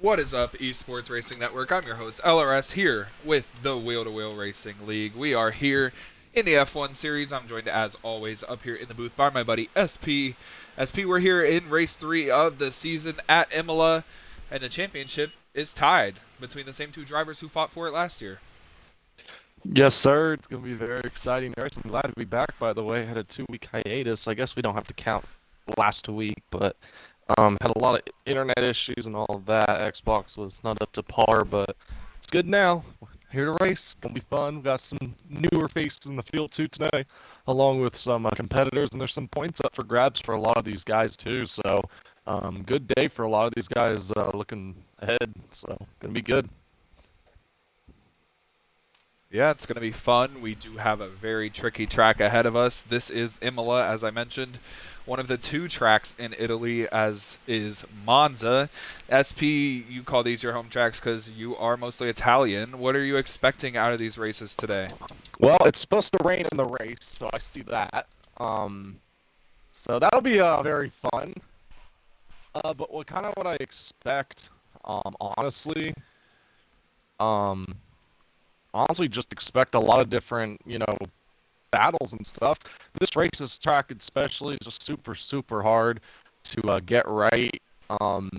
What is up, Esports Racing Network? I'm your host, LRS, here with the Wheel to Wheel Racing League. We are here in the F1 series. I'm joined, as always, up here in the booth by my buddy SP. SP, we're here in race 3 of the season at Imola, and the championship is tied between the same two drivers who fought for it last year. Yes, sir. It's going to be very exciting race. I'm glad to be back, by the way. Had a 2-week hiatus. I guess we don't have to count last week, but had a lot of internet issues and all of that. Xbox was not up to par, but it's good now. Here to race. Gonna be fun. We got some newer faces in the field too today, along with some competitors, and there's some points up for grabs for a lot of these guys too. So, good day for a lot of these guys looking ahead. So, gonna be good. Yeah, it's going to be fun. We do have a very tricky track ahead of us. This is Imola, as I mentioned, one of the two tracks in Italy, as is Monza. SP, you call these your home tracks because you are mostly Italian. What are you expecting out of these races today? Well, it's supposed to rain in the race, so I see that. So that'll be very fun. But what I expect, honestly, um, honestly, just expect a lot of different, battles and stuff. This track especially is just super, super hard to get right. Um,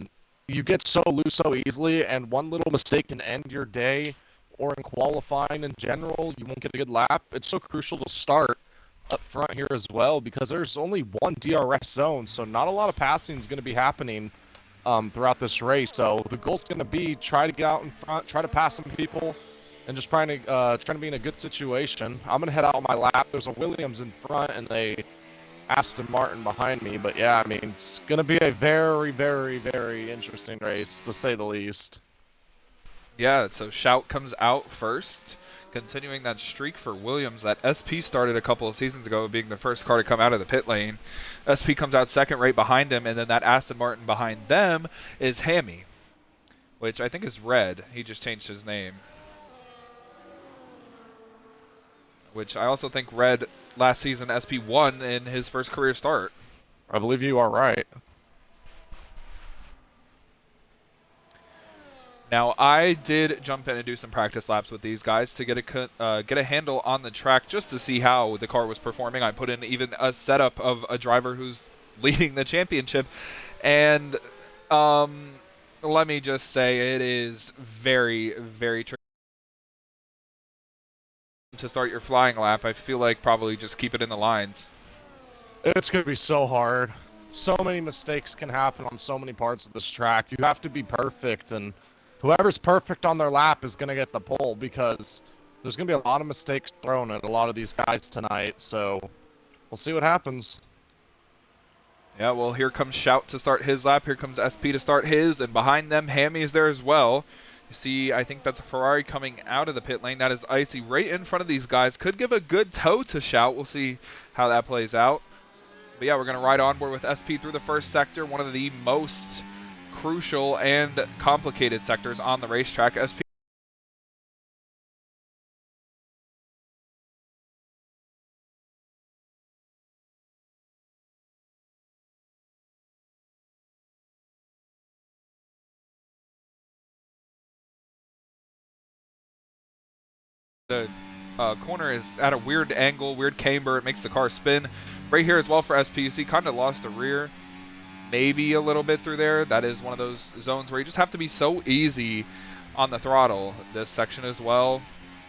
you get so loose so easily, and one little mistake can end your day, or in qualifying in general, you won't get a good lap. It's so crucial to start up front here as well, because there's only one DRS zone, so not a lot of passing is going to be happening throughout this race. So the goal's going to be try to get out in front, try to pass some people, and just trying to be in a good situation. I'm gonna head out on my lap. There's a Williams in front and a Aston Martin behind me. But yeah, I mean, it's gonna be a very, very, very interesting race to say the least. Yeah, so Shout comes out first, continuing that streak for Williams that SP started a couple of seasons ago, being the first car to come out of the pit lane. SP comes out second right behind him, and then that Aston Martin behind them is Hammy, which I think is Red. He just changed his name. Which I also think Red last season SP won in his first career start. I believe you are right. Now, I did jump in and do some practice laps with these guys to get a handle on the track just to see how the car was performing. I put in even a setup of a driver who's leading the championship, and let me just say it is very, very tricky to start your flying lap. I feel like probably just keep it in the lines. It's gonna be so hard. So many mistakes can happen on so many parts of this track. You have to be perfect, and whoever's perfect on their lap is gonna get the pole, because there's gonna be a lot of mistakes thrown at a lot of these guys tonight. So we'll see what happens. Yeah, well, here comes Shout to start his lap. Here comes SP to start his, and behind them, Hammy is there as well. You see, I think that's a Ferrari coming out of the pit lane. That is Icy right in front of these guys. Could give a good tow to Shout. We'll see how that plays out. But yeah, we're going to ride onboard with SP through the first sector, one of the most crucial and complicated sectors on the racetrack. SP the corner is at a weird angle, weird camber. It makes the car spin. Right here as well for SP. You see, kind of lost the rear. Maybe a little bit through there. That is one of those zones where you just have to be so easy on the throttle. This section as well.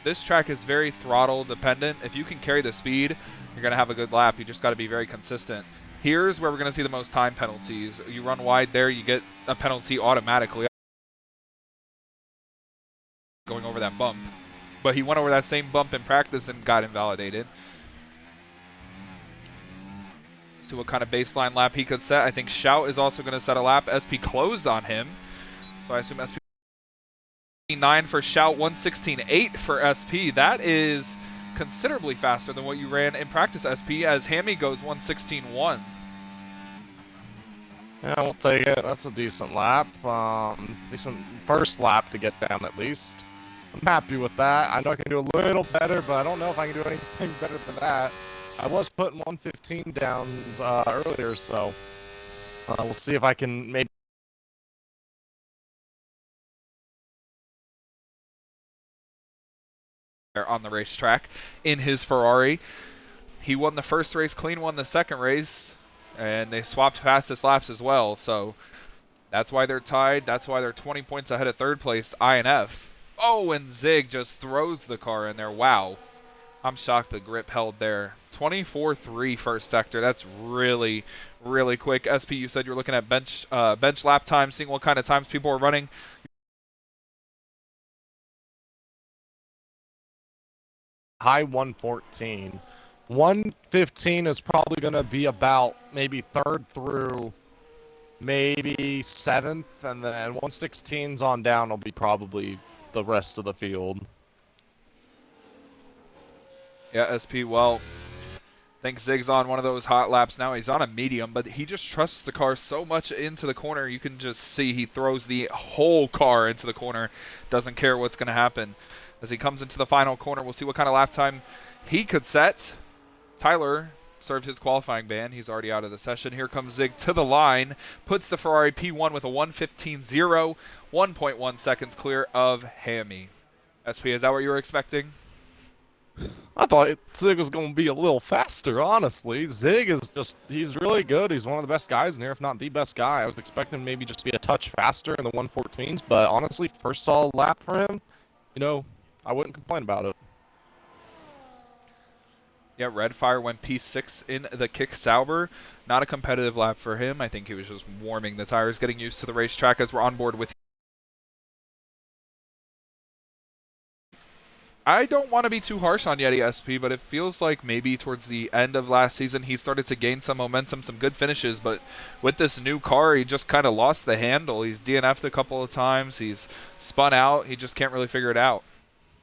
This track is very throttle dependent. If you can carry the speed, you're going to have a good lap. You just got to be very consistent. Here's where we're going to see the most time penalties. You run wide there, you get a penalty automatically going over that bump. But he went over that same bump in practice and got invalidated. See what kind of baseline lap he could set. I think Shout is also going to set a lap. SP closed on him. So I assume SP 9 for Shout, 116.8 for SP. That is considerably faster than what you ran in practice, SP, as Hammy goes 116.1. Yeah, we'll take it. That's a decent lap. Decent first lap to get down at least. I'm happy with that. I know I can do a little better, but I don't know if I can do anything better than that. I was putting 115 down earlier, so we'll see if I can maybe on the racetrack in his Ferrari. He won the first race, Clean won the second race, and they swapped fastest laps as well. So that's why they're tied. That's why they're 20 points ahead of third place, INF. Oh, and Zig just throws the car in there. Wow. I'm shocked the grip held there. 24-3 first sector. That's really, really quick. SP, you said you're looking at bench lap time, seeing what kind of times people are running. High 114. 115 is probably going to be about maybe third through maybe seventh, and then 116's on down will be probably the rest of the field. Yeah, SP, well, I think Zig's on one of those hot laps now. He's on a medium, but he just trusts the car so much into the corner. You can just see he throws the whole car into the corner. Doesn't care what's going to happen. As he comes into the final corner, we'll see what kind of lap time he could set. Tyler served his qualifying ban. He's already out of the session. Here comes Zig to the line. Puts the Ferrari P1 with a 1:15.0. 1.1 seconds clear of Hammy. SP, is that what you were expecting? I thought Zig was going to be a little faster, honestly. Zig is he's really good. He's one of the best guys in here, if not the best guy. I was expecting maybe just to be a touch faster in the 114s, but honestly, first solid lap for him, I wouldn't complain about it. Yeah, Redfire went P6 in the Kick Sauber. Not a competitive lap for him. I think he was just warming the tires, getting used to the racetrack as we're on board with. I don't want to be too harsh on Yeti SP, but it feels like maybe towards the end of last season he started to gain some momentum, some good finishes, but with this new car he just kind of lost the handle. He's DNF'd a couple of times, he's spun out, he just can't really figure it out.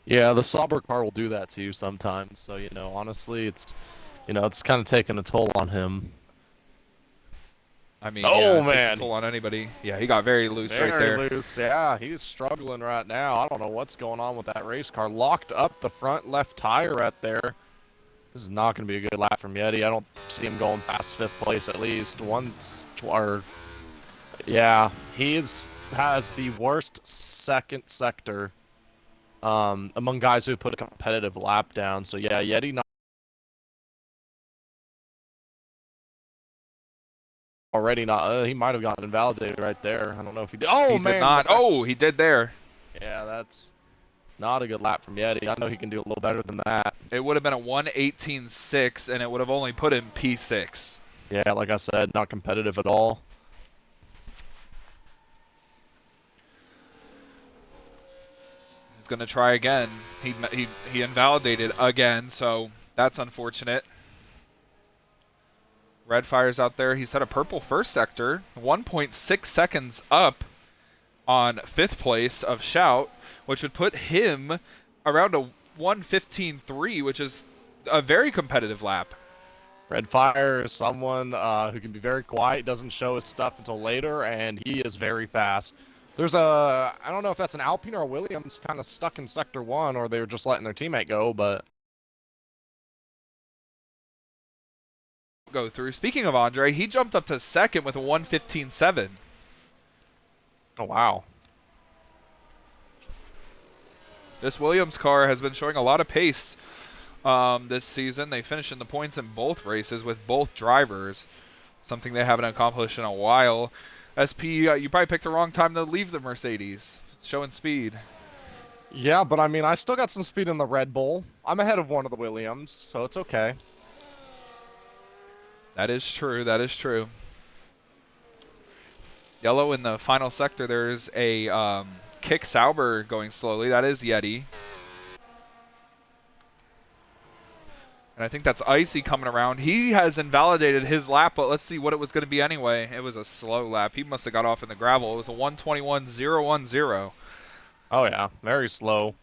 Yeah, the Sauber car will do that to you sometimes. So, honestly, it's kind of taking a toll on him. I mean, yeah, it takes a toll on anybody. Yeah, he got very loose right there. Very loose, yeah. He's struggling right now. I don't know what's going on with that race car. Locked up the front left tire right there. This is not going to be a good lap from Yeti. I don't see him going past 5th place at least. Yeah, he has the worst second sector among guys who put a competitive lap down. So, yeah, Yeti not already not. He might have gotten invalidated right there. I don't know if he did. Oh, he man. Did not. Oh, he did there. Yeah, that's not a good lap from Yeti. I know he can do a little better than that. It would have been a 1:18.6, and it would have only put him P6. Yeah, like I said, not competitive at all. He's going to try again. He invalidated again, so that's unfortunate. Redfire's out there. He's at a purple first sector, 1.6 seconds up on 5th place of Shout, which would put him around a 1:15.3, which is a very competitive lap. Redfire is someone who can be very quiet, doesn't show his stuff until later, and he is very fast. There's I don't know if that's an Alpine or a Williams kind of stuck in Sector 1, or they were just letting their teammate go, but go through. Speaking of Andre, he jumped up to second with a 1:15.7. Oh, wow. This Williams car has been showing a lot of pace this season. They finished in the points in both races with both drivers, something they haven't accomplished in a while. SP, you probably picked the wrong time to leave the Mercedes. It's showing speed. Yeah, but I mean, I still got some speed in the Red Bull. I'm ahead of one of the Williams, so it's okay. That is true. That is true. Yellow in the final sector. There's a Kick Sauber going slowly. That is Yeti. And I think that's Icy coming around. He has invalidated his lap, but let's see what it was going to be anyway. It was a slow lap. He must have got off in the gravel. It was a 1:21.010. Oh, yeah. Very slow.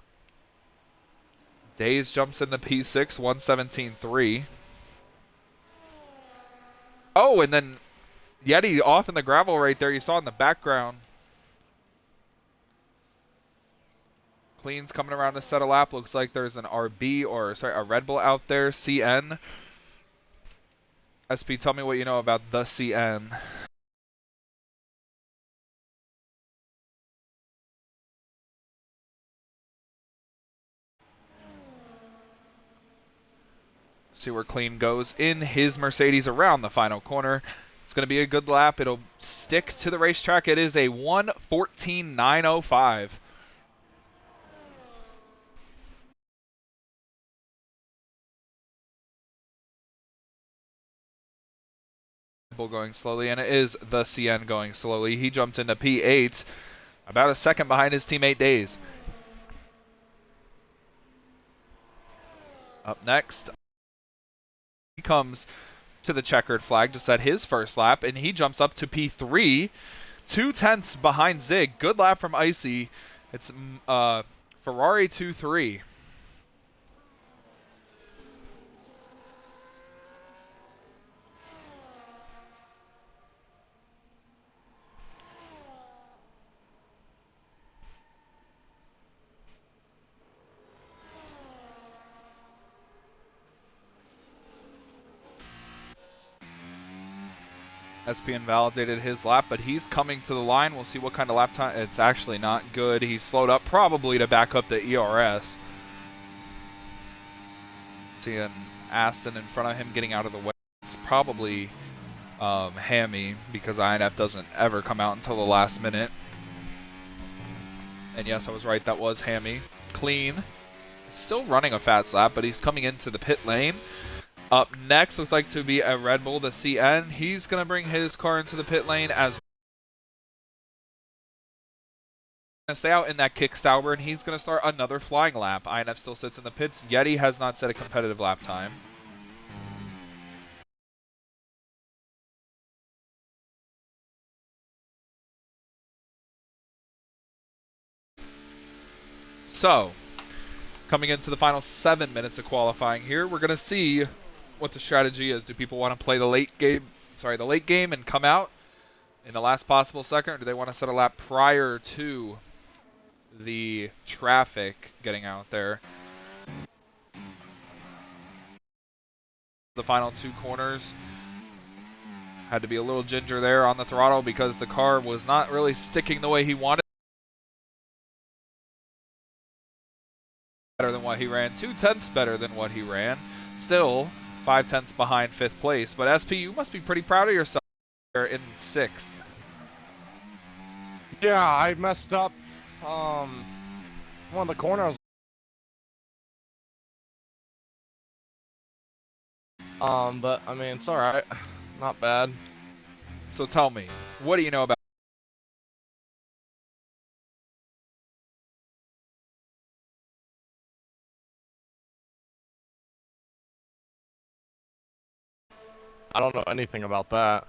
Days jumps into P6, 1:17.3. Oh, and then Yeti off in the gravel right there. You saw in the background. Clean's coming around to set a lap. Looks like there's an RB or, sorry, a Red Bull out there. CN. SP, tell me what you know about the CN. See where Clean goes in his Mercedes around the final corner. It's going to be a good lap. It'll stick to the racetrack. It is a 1:14.905. Going slowly, and it is the CN going slowly. He jumped into P8, about a second behind his teammate Days. Up next, he comes to the checkered flag to set his first lap, and he jumps up to P3, 2/10 behind Zig. Good lap from Icy. It's Ferrari 2-3. SP invalidated his lap, but he's coming to the line. We'll see what kind of lap time. It's actually not good. He slowed up probably to back up the ERS. See an Aston in front of him getting out of the way. It's probably Hammy, because INF doesn't ever come out until the last minute. And yes, I was right. That was Hammy. Clean. Still running a fast lap, but he's coming into the pit lane. Up next looks like to be a Red Bull, the CN. He's going to bring his car into the pit lane as well. Stay out in that kick Sauber, and he's going to start another flying lap. INF still sits in the pits. Yeti has not set a competitive lap time. So, coming into the final 7 minutes of qualifying here, we're going to see what the strategy is. Do people want to play the late game and come out in the last possible second, or do they want to set a lap prior to the traffic getting out there? The final 2 corners had to be a little ginger there on the throttle because the car was not really sticking the way he wanted. Better than what he ran, 2/10 better than what he ran. Still 5/10 behind 5th place, but SP, you must be pretty proud of yourself in 6th. Yeah, I messed up one of the corners. But I mean, it's all right. Not bad. So tell me, what do you know about I don't know anything about that.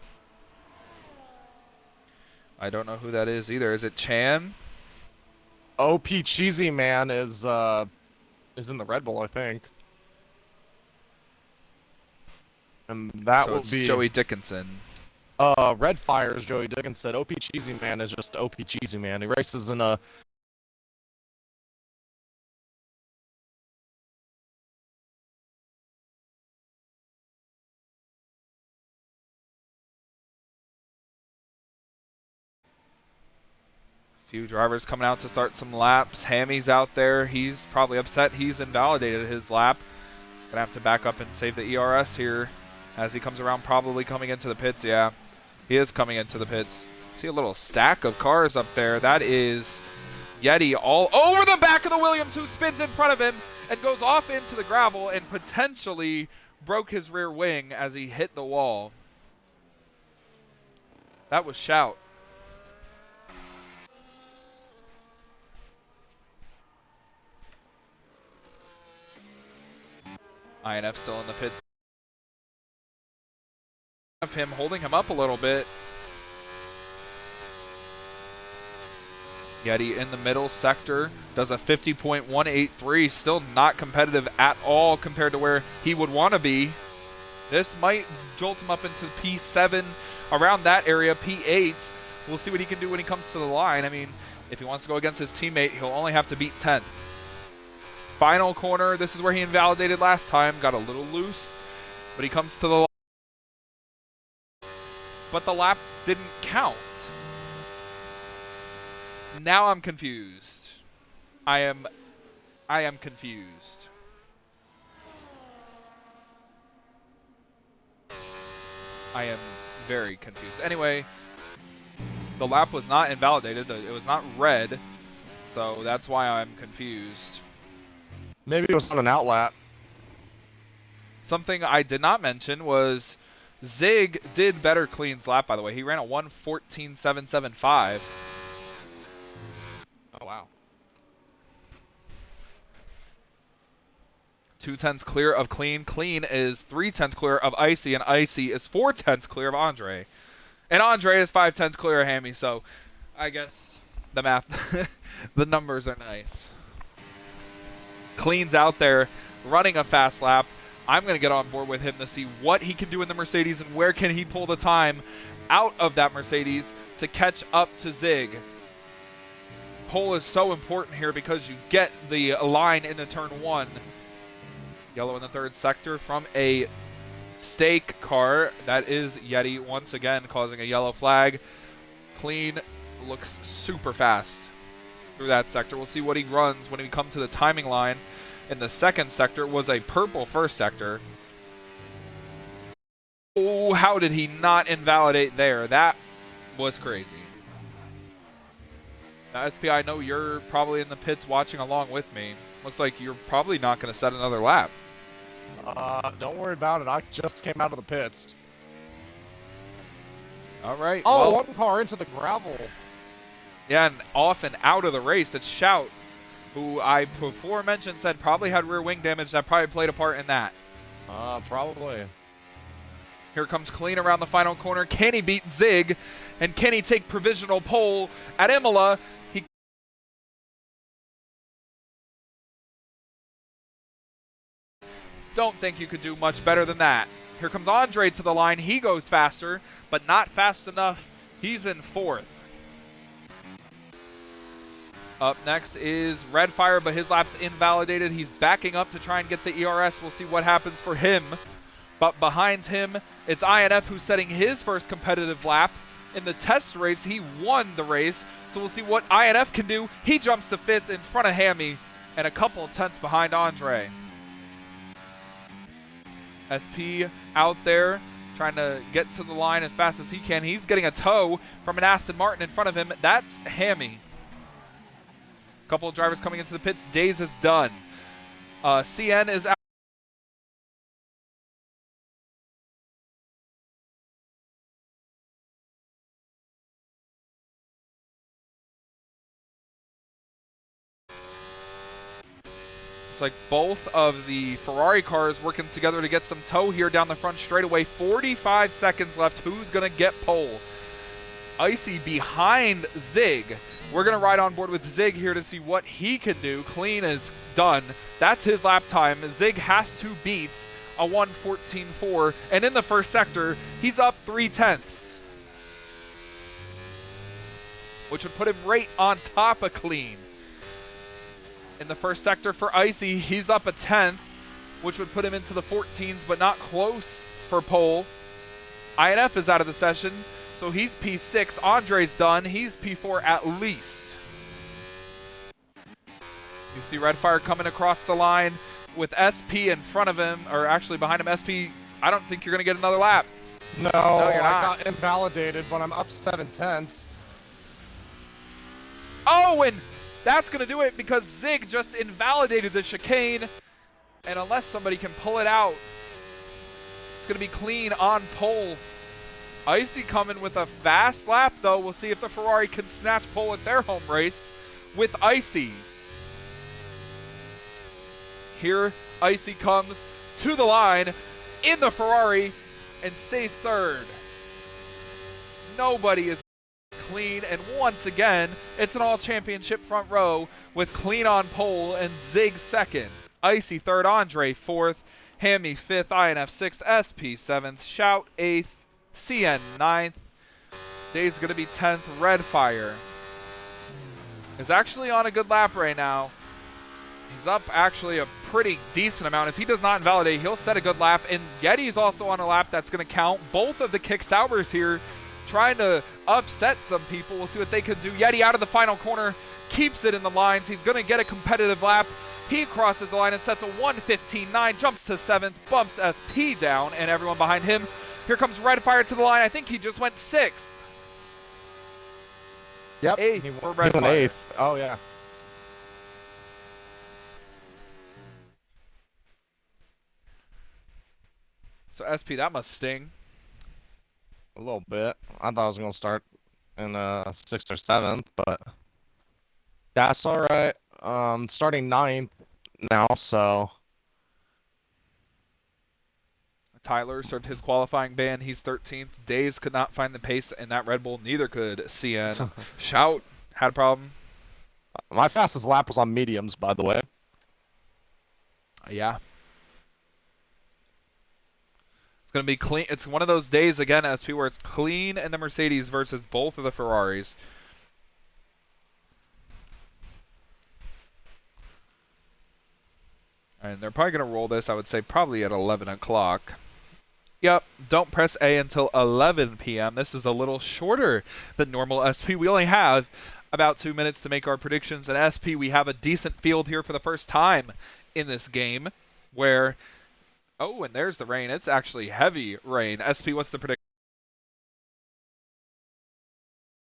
I don't know who that is either. Is it Chan? OP Cheesy Man is in the Red Bull, I think. And that So will it's be Joey Dickinson. Red Fire's Joey Dickinson. OP Cheesy Man is just OP Cheesy Man. He races in a Few drivers coming out to start some laps. Hammy's out there. He's probably upset he's invalidated his lap. Gonna have to back up and save the ERS here as he comes around, probably coming into the pits. Yeah, he is coming into the pits. See a little stack of cars up there. That is Yeti all over the back of the Williams, who spins in front of him and goes off into the gravel and potentially broke his rear wing as he hit the wall. That was shout. INF still in the pits. Of him holding him up a little bit. Yeti in the middle sector does a 50.183, still not competitive at all compared to where he would want to be. This might jolt him up into P7, around that area, P8. We'll see what he can do when he comes to the line. I mean, if he wants to go against his teammate, he'll only have to beat 10th. Final corner, this is where he invalidated last time, got a little loose, but he comes to the line. But the lap didn't count. Now I'm confused. I am confused. I am very confused. Anyway, the lap was not invalidated. It was not red, so that's why I'm confused. Maybe it was on an outlap. Something I did not mention was Zig did better Clean's lap, by the way. He ran a 1:14.775. Oh, wow. 2/10 clear of Clean. Clean is 3/10 clear of Icy, and Icy is 4/10 clear of Andre. And Andre is 5/10 clear of Hammy, so I guess the math, the numbers are nice. Clean's out there running a fast lap. I'm going to get on board with him to see what he can do in the Mercedes and where can he pull the time out of that Mercedes to catch up to Zig. Pole is so important here because you get the line into turn 1. Yellow in the third sector from a stake car. That is Yeti once again causing a yellow flag. Clean looks super fast through that sector. We'll see what he runs when we come to the timing line. In the second sector was a purple first sector. Oh, how did he not invalidate there? That was crazy. Now, SP, I know you're probably in the pits watching along with me. Looks like you're probably not going to set another lap. Don't worry about it. I just came out of the pits. All right. Oh, well, one car into the gravel. Yeah, and off and out of the race. It's Shout, who I before mentioned said probably had rear wing damage. That probably played a part in that. Probably. Here comes Clean around the final corner. Can he beat Zig? And can he take provisional pole at Imola? He don't think you could do much better than that. Here comes Andre to the line. He goes faster, but not fast enough. He's in 4th. Up next is Redfire, but his lap's invalidated. He's backing up to try and get the ERS. We'll see what happens for him. But behind him, it's INF who's setting his first competitive lap. In the test race, he won the race. So we'll see what INF can do. He jumps to 5th in front of Hammy and a couple of tenths behind Andre. SP out there trying to get to the line as fast as he can. He's getting a tow from an Aston Martin in front of him. That's Hammy. Couple of drivers coming into the pits. Days is done. CN is out. It's like both of the Ferrari cars working together to get some tow here down the front straightaway. 45 seconds left. Who's going to get pole? Icy behind Zig. We're going to ride on board with Zig here to see what he can do. Clean is done. That's his lap time. Zig has to beat a 1:14.4. And in the first sector, he's up 3/10, which would put him right on top of Clean. In the first sector for Icy, he's up a 10th, which would put him into the 14s, but not close for pole. INF is out of the session. So he's P6. Andre's done. He's P4 at least. You see Redfire coming across the line with SP in front of him, or actually behind him. SP, I don't think you're going to get another lap. No, you're I not. got invalidated, but I'm up 7/10. Oh, and that's going to do it because Zig just invalidated the chicane. And unless somebody can pull it out, it's going to be Clean on pole. Icy coming with a fast lap, though. We'll see if the Ferrari can snatch pole at their home race with Icy. Here, Icy comes to the line in the Ferrari and stays 3rd. Nobody is Clean, and once again, it's an all-championship front row with Clean on pole and Zig 2nd. Icy 3rd, Andre 4th, Hammy 5th, INF 6th, SP 7th, Shout 8th, CN 9th. Day's going to be 10th. Redfire is actually on a good lap right now. He's up actually a pretty decent amount. If he does not invalidate, he'll set a good lap. And Yeti's also on a lap that's going to count. Both of the Kick Saubers here trying to upset some people. We'll see what they can do. Yeti out of the final corner, keeps it in the lines. He's going to get a competitive lap. He crosses the line and sets a 1:15.9, jumps to 7th, bumps SP down, and everyone behind him Here comes Redfire to the line. I think he just went 6th. Yep. 8th He for went Redfire. 8th. Oh, yeah. So SP, that must sting. A little bit. I thought I was going to start in 6th or 7th, but that's all right. Starting 9th now, so Tyler served his qualifying ban. He's 13th. Days could not find the pace in that Red Bull. Neither could CN. Shout had a problem. my fastest lap was on mediums, by the way. Yeah. It's going to be clean. It's one of those days, again, SP, where it's clean in the Mercedes versus both of the Ferraris. And they're probably going to roll this, I would say, probably at 11 o'clock. Yep, don't press A until 11 p.m. This is a little shorter than normal SP. We only have about 2 minutes to make our predictions. And SP, we have a decent field here for the first time in this game where... Oh, and there's the rain. It's actually heavy rain. SP, what's the prediction?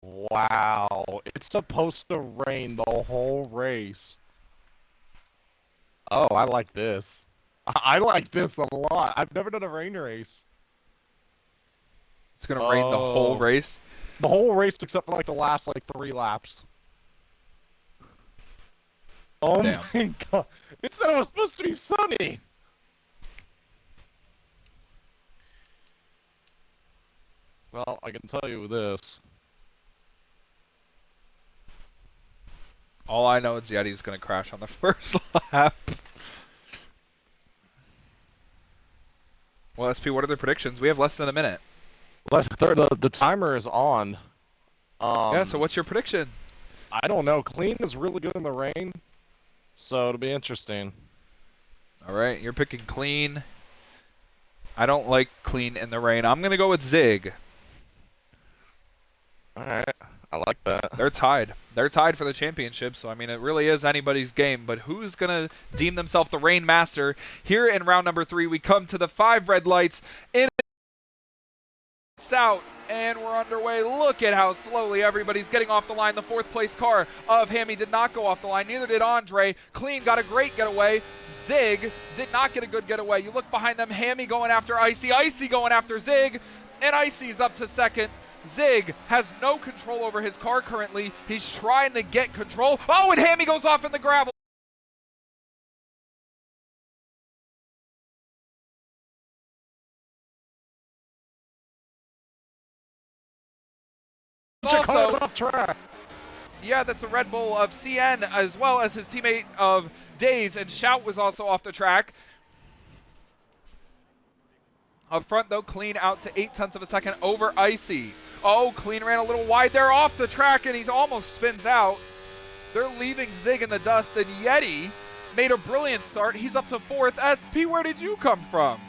Wow. It's supposed to rain the whole race. Oh, I like this. I like this a lot. I've never done a rain race. It's going to rain the whole race? The whole race except for like the last like 3 laps. Oh Damn. my god. It said it was supposed to be sunny. Well, I can tell you this. All I know is Yeti's going to crash on the first lap. Well, SP, what are the predictions? We have less than a minute. The timer is on. Yeah, so what's your prediction? I don't know. Clean is really good in the rain, so it'll be interesting. All right, you're picking clean. I don't like clean in the rain. I'm going to go with Zig. All right. I like that. They're tied. They're tied for the championship, so I mean, it really is anybody's game. But who's going to deem themselves the rain master? Here in round number 3, we come to the 5 red lights. In out, and we're underway. Look at how slowly everybody's getting off the line. The 4th place car of Hammy did not go off the line. Neither did Andre. Clean got a great getaway. Zig did not get a good getaway. You look behind them, Hammy going after Icy. Icy going after Zig, and Icy's up to 2nd. Zig has no control over his car currently. He's trying to get control. Oh, and Hammy goes off in the gravel. Also, off track. Yeah, that's a Red Bull of CN as well as his teammate of Days, and Shout was also off the track. Up front, though, Clean out to 0.8 of a second over Icy. Oh, Clean ran a little wide there off the track, and he's almost spins out. They're leaving Zig in the dust, and Yeti made a brilliant start. He's up to 4th. SP, where did you come from?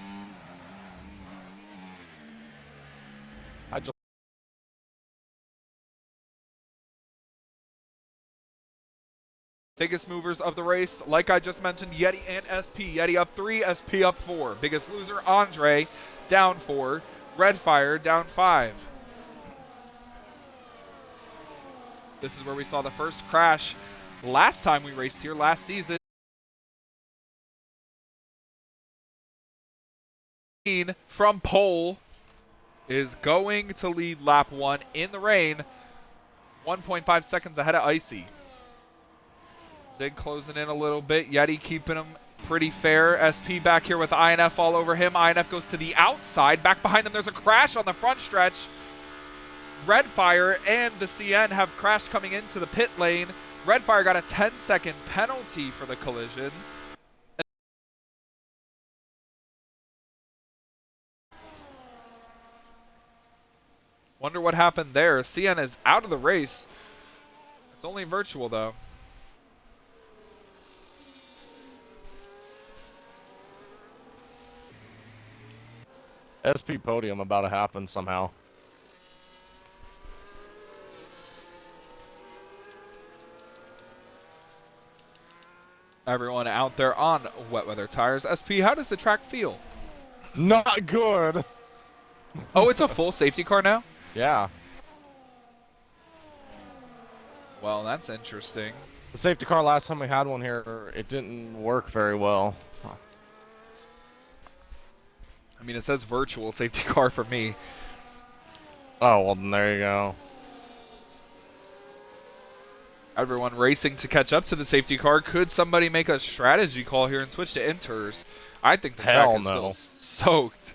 Biggest movers of the race, like I just mentioned, Yeti and SP. Yeti up 3, SP up 4. Biggest loser, Andre, down 4. Redfire, down 5. This is where we saw the first crash last time we raced here, last season. From pole is going to lead lap 1 in the rain. 1.5 seconds ahead of Icy. Zig closing in a little bit. Yeti keeping him pretty fair. SP back here with INF all over him. INF goes to the outside. Back behind them, there's a crash on the front stretch. Redfire and the CN have crashed coming into the pit lane. Redfire got a 10-second penalty for the collision. Wonder what happened there. CN is out of the race. It's only virtual, though. SP podium about to happen somehow. Everyone out there on wet weather tires. SP, how does the track feel? Not good. Oh, it's a full safety car now? Yeah. Well, that's interesting. The safety car last time we had one here, it didn't work very well. I mean, it says virtual safety car for me. Oh, well, then there you go. Everyone racing to catch up to the safety car. Could somebody make a strategy call here and switch to inters? I think the track is still soaked.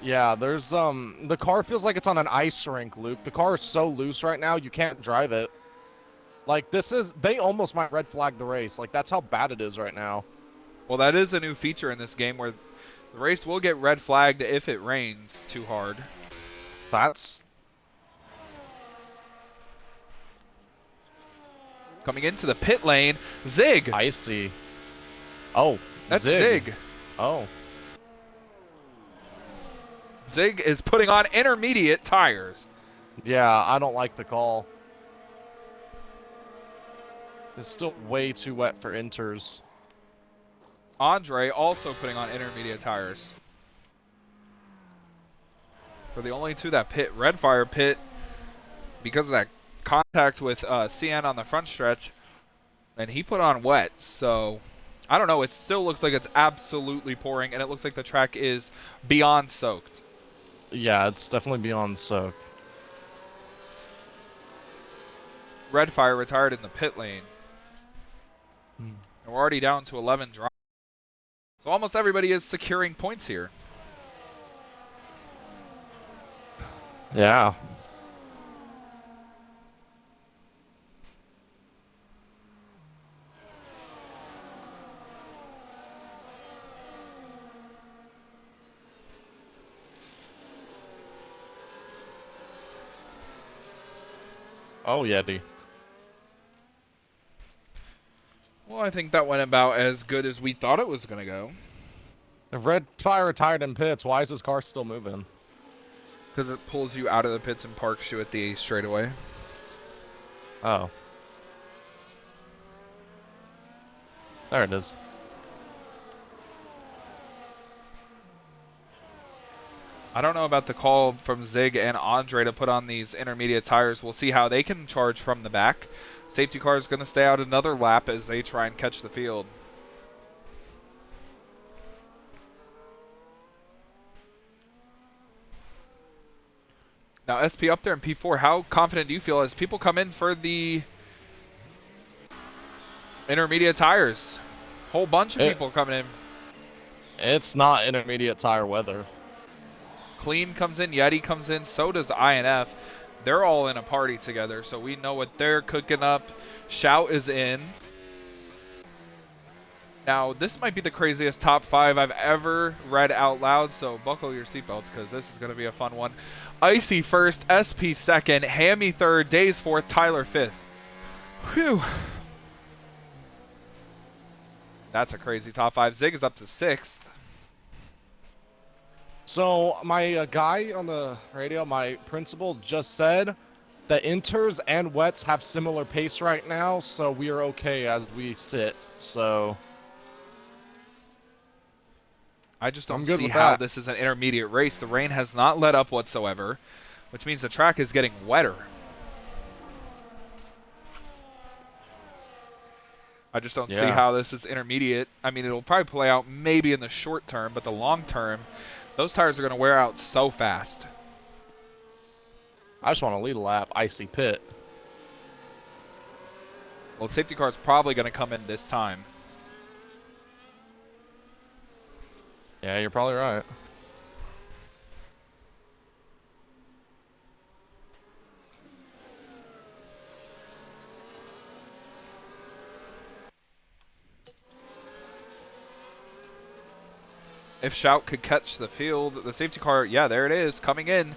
Yeah, there's the car feels like it's on an ice rink, Luke. The car is so loose right now, you can't drive it. Like, they almost might red flag the race. Like, that's how bad it is right now. Well, that is a new feature in this game where the race will get red flagged if it rains too hard. That's... Coming into the pit lane, Zig! Icy. Oh, that's Zig. Oh. Zig is putting on intermediate tires. Yeah, I don't like the call. It's still way too wet for inters. Andre also putting on intermediate tires. For the only two that pit, Redfire pit, because of that contact with CN on the front stretch, and he put on wet. So, I don't know. It still looks like it's absolutely pouring, and it looks like the track is beyond soaked. Yeah, it's definitely beyond soaked. Redfire retired in the pit lane. And we're already down to 11 drivers. So almost everybody is securing points here. Yeah. Oh, Yeti. Well, I think that went about as good as we thought it was going to go. If Redfire retired in pits, why is his car still moving? Because it pulls you out of the pits and parks you at the straightaway. Oh. There it is. I don't know about the call from Zig and Andre to put on these intermediate tires. We'll see how they can charge from the back. Safety car is going to stay out another lap as they try and catch the field. Now, SP up there in P4, how confident do you feel as people come in for the intermediate tires? Whole bunch of people coming in. It's not intermediate tire weather. Clean comes in, Yeti comes in, so does INF. They're all in a party together, so we know what they're cooking up. Shout is in. Now, this might be the craziest top 5 I've ever read out loud, so buckle your seatbelts because this is going to be a fun one. Icy first, SP second, Hammy third, Days fourth, Tyler fifth. Whew. That's a crazy top 5. Zig is up to 6th. So, my guy on the radio, my principal, just said that inters and wets have similar pace right now, so we are okay as we sit, so... I just don't see how this is an intermediate race. The rain has not let up whatsoever, which means the track is getting wetter. I just don't see how this is intermediate. I mean, it'll probably play out maybe in the short term, but the long term, those tires are going to wear out so fast. I just want to lead a lap, icy pit. Well, the safety car is probably going to come in this time. Yeah, you're probably right. If Shout could catch the field, the safety car, yeah, there it is, coming in.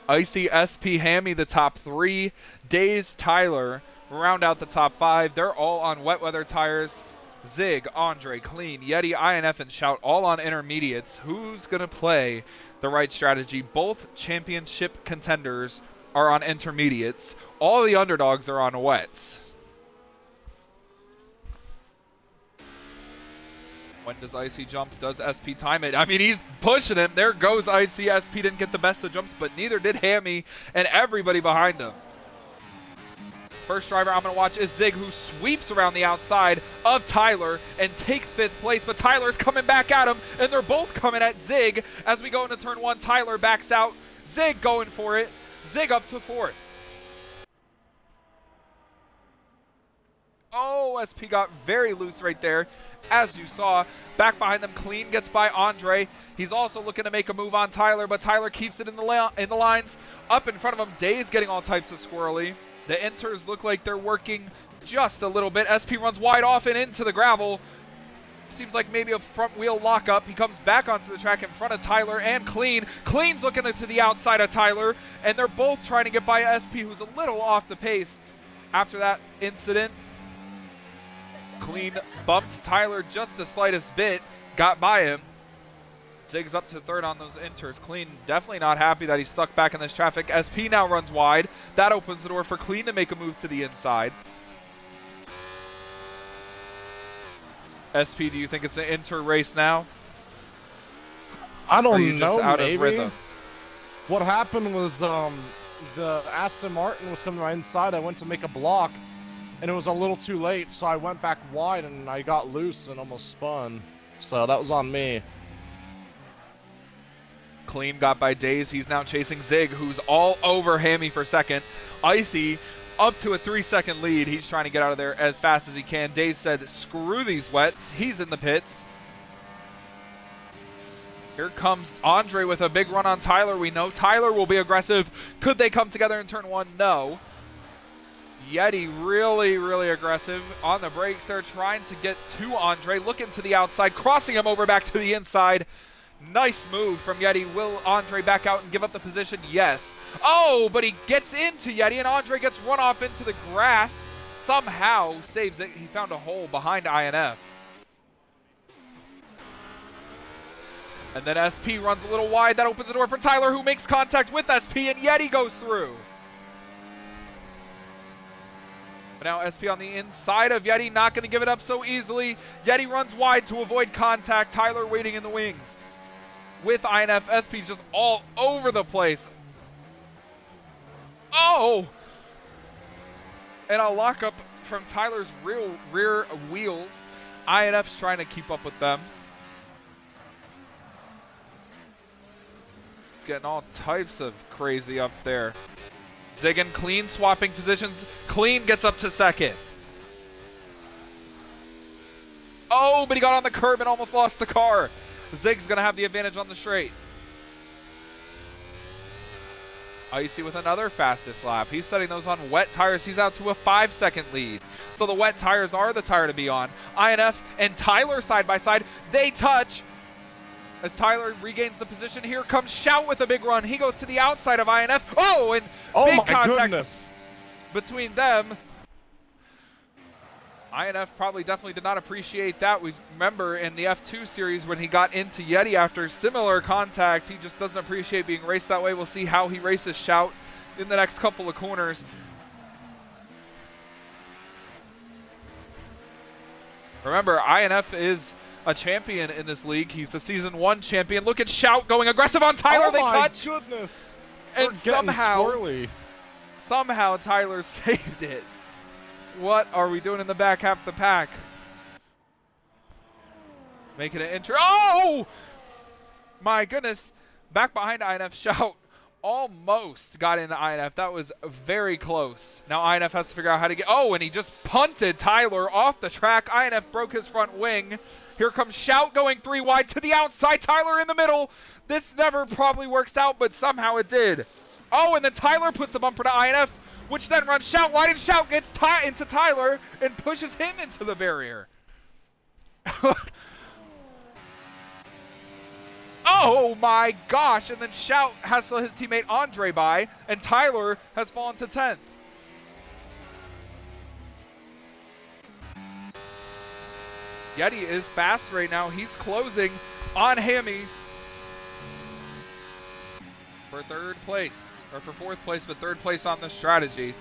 Icy, SP, Hammy, the top 3. Days, Tyler, round out the top 5. They're all on wet weather tires. Zig, Andre, Clean, Yeti, INF, and Shout all on intermediates. Who's going to play the right strategy? Both championship contenders are on intermediates. All the underdogs are on wets. When does Icy jump? Does SP time it? I mean, he's pushing him. There goes Icy. SP didn't get the best of jumps, but neither did Hammy and everybody behind him. First driver I'm going to watch is Zig, who sweeps around the outside of Tyler and takes 5th place, but Tyler's coming back at him, and they're both coming at Zig. As we go into turn 1, Tyler backs out. Zig going for it. Zig up to 4th. Oh, SP got very loose right there. As you saw, back behind them, Clean gets by Andre. He's also looking to make a move on Tyler, but Tyler keeps it in the lines. Up in front of him, Day's getting all types of squirrely. The inters look like they're working just a little bit. SP runs wide off and into the gravel. Seems like maybe a front wheel lockup. He comes back onto the track in front of Tyler and Clean. Clean's looking to the outside of Tyler, and they're both trying to get by SP, who's a little off the pace. After that incident, Clean bumped Tyler just the slightest bit, got by him. Zig's up to 3rd on those inters. Clean definitely not happy that he's stuck back in this traffic. SP now runs wide. That opens the door for Clean to make a move to the inside. SP, do you think it's an inter race now? I don't just know, out maybe. of rhythm? What happened was the Aston Martin was coming to my inside. I went to make a block, and it was a little too late, so I went back wide, and I got loose and almost spun. So that was on me. Clean got by Days. He's now chasing Zig, who's all over Hammy for 2nd. Icy up to a 3-second lead. He's trying to get out of there as fast as he can. Days said, screw these wets. He's in the pits. Here comes Andre with a big run on Tyler. We know Tyler will be aggressive. Could they come together in turn 1? No. Yeti really, really aggressive on the brakes. They're trying to get to Andre, looking to the outside, crossing him over back to the inside. Nice move from Yeti. Will Andre back out and give up the position? Yes. Oh, but he gets into Yeti, and Andre gets run off into the grass. Somehow saves it. He found a hole behind INF. And then SP runs a little wide. That opens the door for Tyler, who makes contact with SP, and Yeti goes through. But now SP on the inside of Yeti, not going to give it up so easily. Yeti runs wide to avoid contact. Tyler waiting in the wings. With INF, SP's just all over the place. Oh! And a lockup from Tyler's rear wheels. INF's trying to keep up with them. It's getting all types of crazy up there. Zig and Clean swapping positions. Clean gets up to 2nd. Oh, but he got on the curb and almost lost the car. Zig's going to have the advantage on the straight. Icy with another fastest lap. He's setting those on wet tires. He's out to a 5-second lead. So the wet tires are the tire to be on. INF and Tyler side by side. They touch. As Tyler regains the position, here comes Shout with a big run. He goes to the outside of INF. Oh, and big contact between them. INF probably definitely did not appreciate that. We remember in the F2 series when he got into Yeti after similar contact, he just doesn't appreciate being raced that way. We'll see how he races Shout in the next couple of corners. Remember, INF is a champion in this league. He's the Season 1 champion. Look at Shout going aggressive on Tyler. They touch. Oh my goodness. And somehow Tyler saved it. What are we doing in the back half of the pack? Making an intro. Oh! My goodness. Back behind INF, Shout almost got into INF. That was very close. Now INF has to figure out how to get... Oh, and he just punted Tyler off the track. INF broke his front wing. Here comes Shout going 3 wide to the outside. Tyler in the middle. This never probably works out, but somehow it did. Oh, and then Tyler puts the bumper to INF, which then runs Shout wide, and Shout gets into Tyler and pushes him into the barrier. Oh my gosh, and then Shout has his teammate Andre by, and Tyler has fallen to 10th. Yeti is fast right now. He's closing on Hammy for 3rd place, or for 4th place, but 3rd place on the strategy.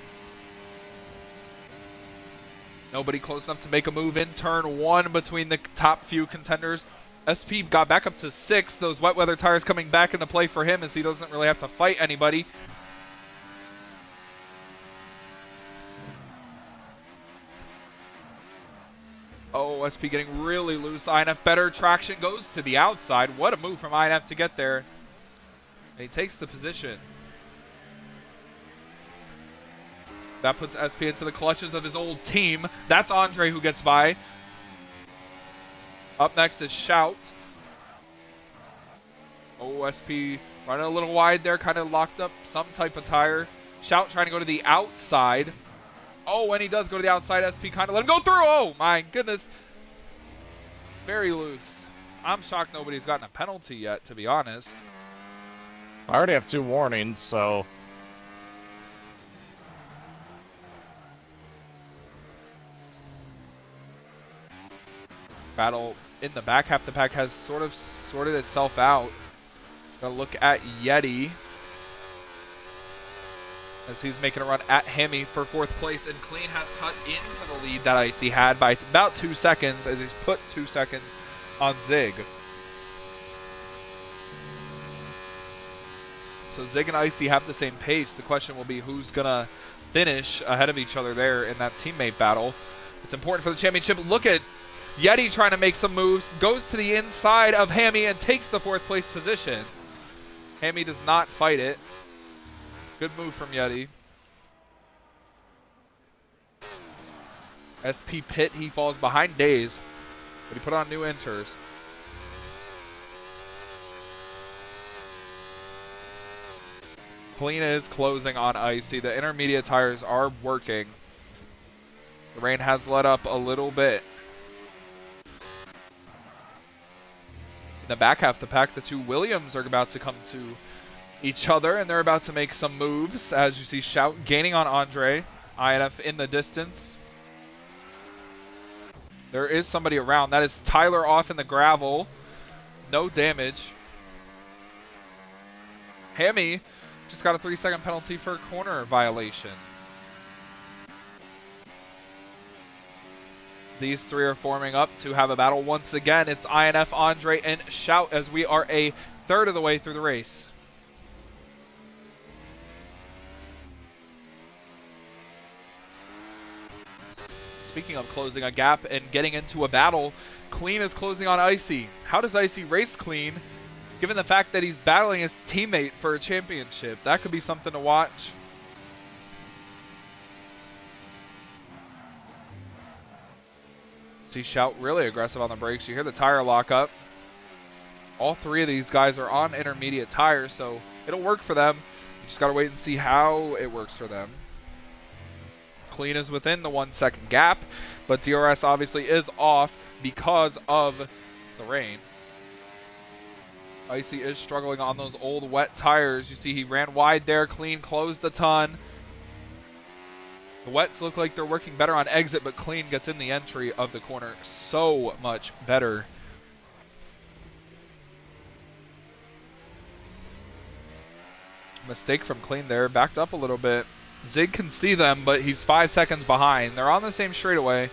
Nobody close enough to make a move in turn 1 between the top few contenders. SP got back up to 6. Those wet weather tires coming back into play for him as he doesn't really have to fight anybody. Oh, SP getting really loose. INF better traction, goes to the outside. What a move from INF to get there. And he takes the position. That puts SP into the clutches of his old team. That's Andre who gets by. Up next is Shout. Oh, SP running a little wide there, kind of locked up some type of tire. Shout trying to go to the outside. Oh, when he does go to the outside, SP kind of let him go through. Oh, my goodness. Very loose. I'm shocked nobody's gotten a penalty yet, to be honest. I already have 2 warnings, so... Battle in the back half. The pack has sort of sorted itself out. Gonna look at Yeti as he's making a run at Hammy for 4th place, and Clean has cut into the lead that Icy had by about 2 seconds as he's put 2 seconds on Zig. So Zig and Icy have the same pace. The question will be who's gonna finish ahead of each other there in that teammate battle. It's important for the championship. Look at Yeti trying to make some moves, goes to the inside of Hammy and takes the 4th place position. Hammy does not fight it. Good move from Yeti. SP Pit, he falls behind Days, but he put on new enters. Clean is closing on Icy. The intermediate tires are working. The rain has let up a little bit. In the back half of the pack, the 2 Williams are about to come to each other, and they're about to make some moves. As you see, Shout gaining on Andre. INF in the distance. There is somebody around. That is Tyler off in the gravel. No damage. Hammy just got a 3-second penalty for a corner violation. These 3 are forming up to have a battle once again. It's INF, Andre, and Shout as we are a third of the way through the race. Speaking of closing a gap and getting into a battle, Clean is closing on Icy. How does Icy race Clean, given the fact that he's battling his teammate for a championship? That could be something to watch. See Shout really aggressive on the brakes. You hear the tire lock up. All 3 of these guys are on intermediate tires, so it'll work for them. You just got to wait and see how it works for them. Clean is within the 1-second gap, but DRS obviously is off because of the rain. Icy is struggling on those old wet tires. You see he ran wide there. Clean closed a ton. The wets look like they're working better on exit, but Clean gets in the entry of the corner so much better. Mistake from Clean there. Backed up a little bit. Zig can see them, but he's 5 seconds behind. They're on the same straightaway.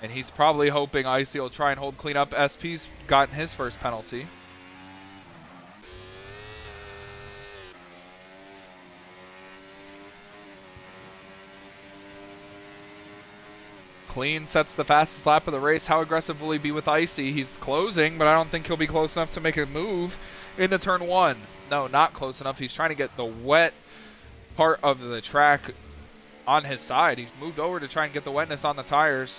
And he's probably hoping Icy will try and hold Clean up. SP's gotten his first penalty. Clean sets the fastest lap of the race. How aggressive will he be with Icy? He's closing, but I don't think he'll be close enough to make a move into turn 1. No, not close enough. He's trying to get the wet part of the track on his side. He's moved over to try and get the wetness on the tires.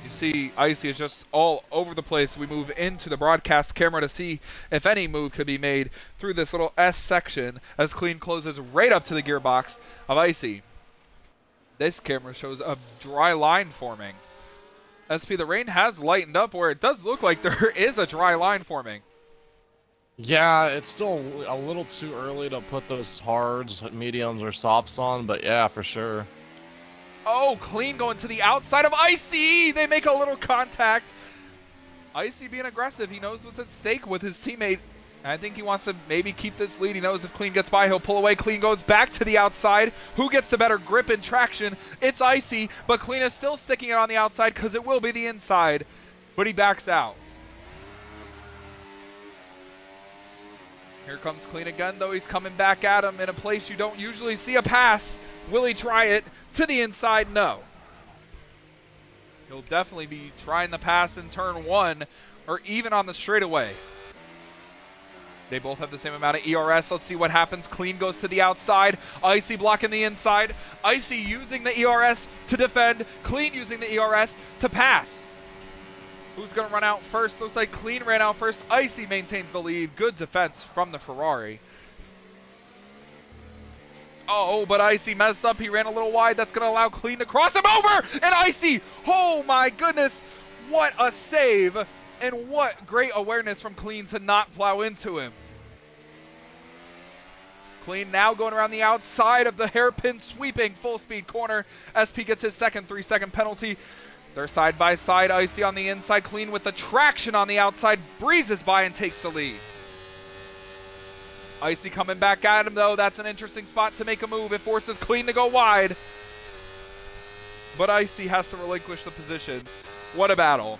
You see Icy is just all over the place. We move into the broadcast camera to see if any move could be made through this little S section as Clean closes right up to the gearbox of Icy. This camera shows a dry line forming. SP, the rain has lightened up where it does look like there is a dry line forming. Yeah, it's still a little too early to put those hards, mediums, or softs on, but yeah, for sure. Oh, Clean going to the outside of Icy. They make a little contact. Icy being aggressive. He knows what's at stake with his teammate I think he wants to maybe keep this lead. He knows if Clean gets by, he'll pull away. Clean goes back to the outside. Who gets the better grip and traction? It's Icy, but Clean is still sticking it on the outside because it will be the inside. But he backs out. Here comes Clean again, though. He's coming back at him in a place you don't usually see a pass. Will he try it to the inside? No. He'll definitely be trying the pass in turn 1 or even on the straightaway. They both have the same amount of ERS. Let's see what happens. Clean goes to the outside. Icy blocking the inside. Icy using the ERS to defend. Clean using the ERS to pass. Who's going to run out first? Looks like Clean ran out first. Icy maintains the lead. Good defense from the Ferrari. Oh, but Icy messed up. He ran a little wide. That's going to allow Clean to cross him over. And Icy, oh my goodness, what a save. And what great awareness from Clean to not plow into him. Clean now going around the outside of the hairpin sweeping full speed corner. SP gets his second 3-second penalty. They're side by side. Icy on the inside. Clean with the traction on the outside. Breezes by and takes the lead. Icy coming back at him though. That's an interesting spot to make a move. It forces Clean to go wide. But Icy has to relinquish the position. What a battle.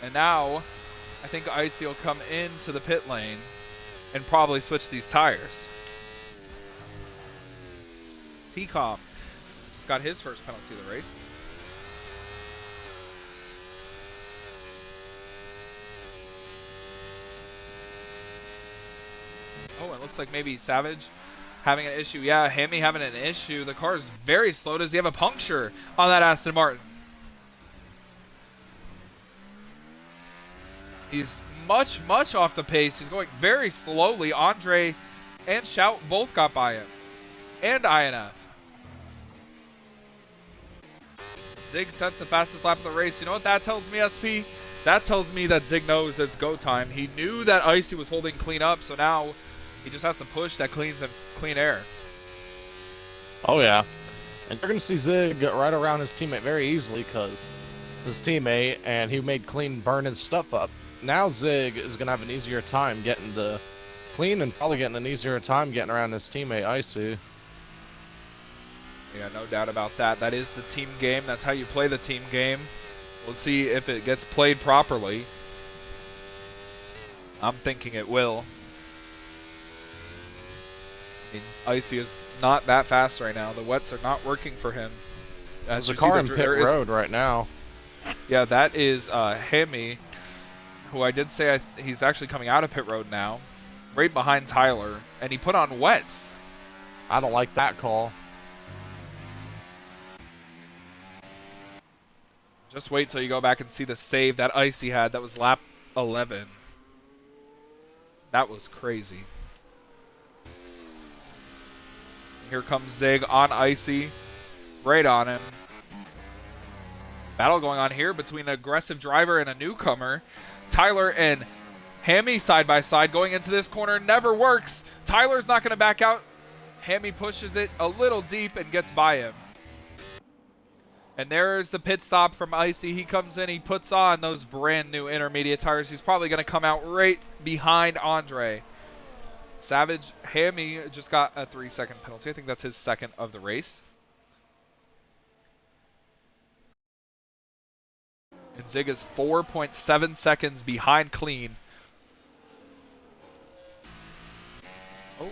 And now, I think Icy will come into the pit lane and probably switch these tires. T-Com just got his first penalty of the race. Oh, it looks like maybe Savage having an issue. Yeah, Hammy having an issue. The car is very slow. Does he have a puncture on that Aston Martin? He's much off the pace. He's going very slowly. Andre and Shout both got by him. And INF. Zig sets the fastest lap of the race. You know what that tells me, SP? That tells me that Zig knows it's go time. He knew that Icy was holding Clean up, so now he just has to push that cleans and clean air. Oh, yeah. And you're going to see Zig right around his teammate very easily because his teammate, and he made Clean burn his stuff up. Now Zig is going to have an easier time getting to Clean and probably getting an easier time getting around his teammate, Icy. Yeah, no doubt about that. That is the team game. That's how you play the team game. We'll see if it gets played properly. I'm thinking it will. I mean, Icy is not that fast right now. The wets are not working for him. There's a car in pit road right now. Yeah, that is Hammy, who I did say he's actually coming out of pit road now, right behind Tyler, and he put on wets. I don't like that call. Just wait till you go back and see the save that Icy had. That was lap 11. That was crazy. Here comes Zig on Icy, right on him. Battle going on here between an aggressive driver and a newcomer. Tyler and Hammy side by side going into this corner. Never works. Tyler's not going to back out. Hammy pushes it a little deep and gets by him. And there's the pit stop from Icy. He comes in, he puts on those brand new intermediate tires. He's probably going to come out right behind Andre. Savage, Hammy just got a 3-second penalty. I think that's his second of the race. And Zig is 4.7 seconds behind Clean.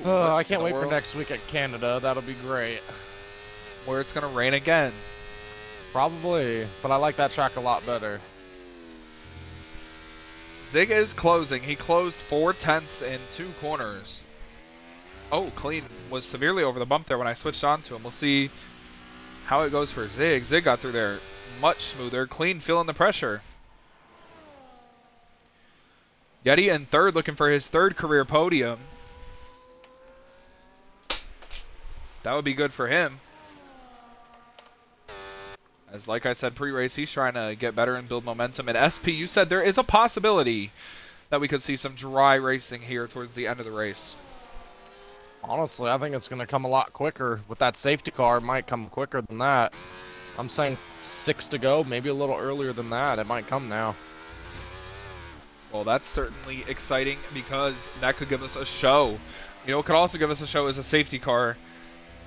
I can't wait for next week at Canada. That'll be great. Where it's going to rain again. Probably, but I like that track a lot better. Zig is closing. He closed 4/10 in 2 corners. Oh, Clean was severely over the bump there when I switched on to him. We'll see how it goes for Zig. Zig got through there much smoother. Clean feeling the pressure. Yeti in third, looking for his 3rd career podium. That would be good for him. As like I said pre-race, he's trying to get better and build momentum. And SP, you said there is a possibility that we could see some dry racing here towards the end of the race. Honestly, I think it's going to come a lot quicker. With that safety car, it might come quicker than that. I'm saying 6 to go, maybe a little earlier than that. It might come now. Well, that's certainly exciting because that could give us a show. You know, what could also give us a show is a safety car.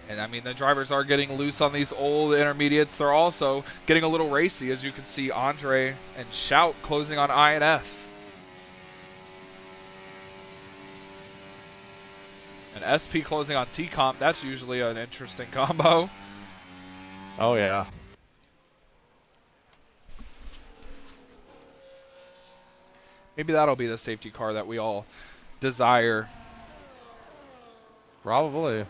And I mean, the drivers are getting loose on these old intermediates. They're also getting a little racy, as you can see Andre and Shout closing on INF. And SP closing on T-Comp. That's usually an interesting combo. Oh, yeah. Maybe that'll be the safety car that we all desire. Probably.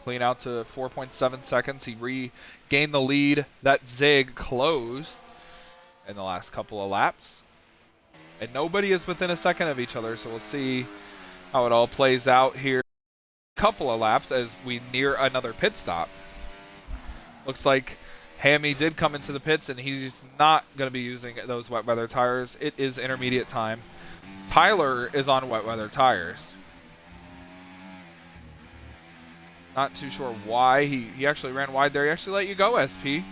Clean out to 4.7 seconds. He regained the lead. That zig closed in the last couple of laps. And nobody is within a second of each other, so we'll see how it all plays out here. Couple of laps as we near another pit stop. Looks like Hammy did come into the pits, and he's not going to be using those wet weather tires. It is intermediate time. Tyler is on wet weather tires. Not too sure why. He actually ran wide there. He actually let you go, SP.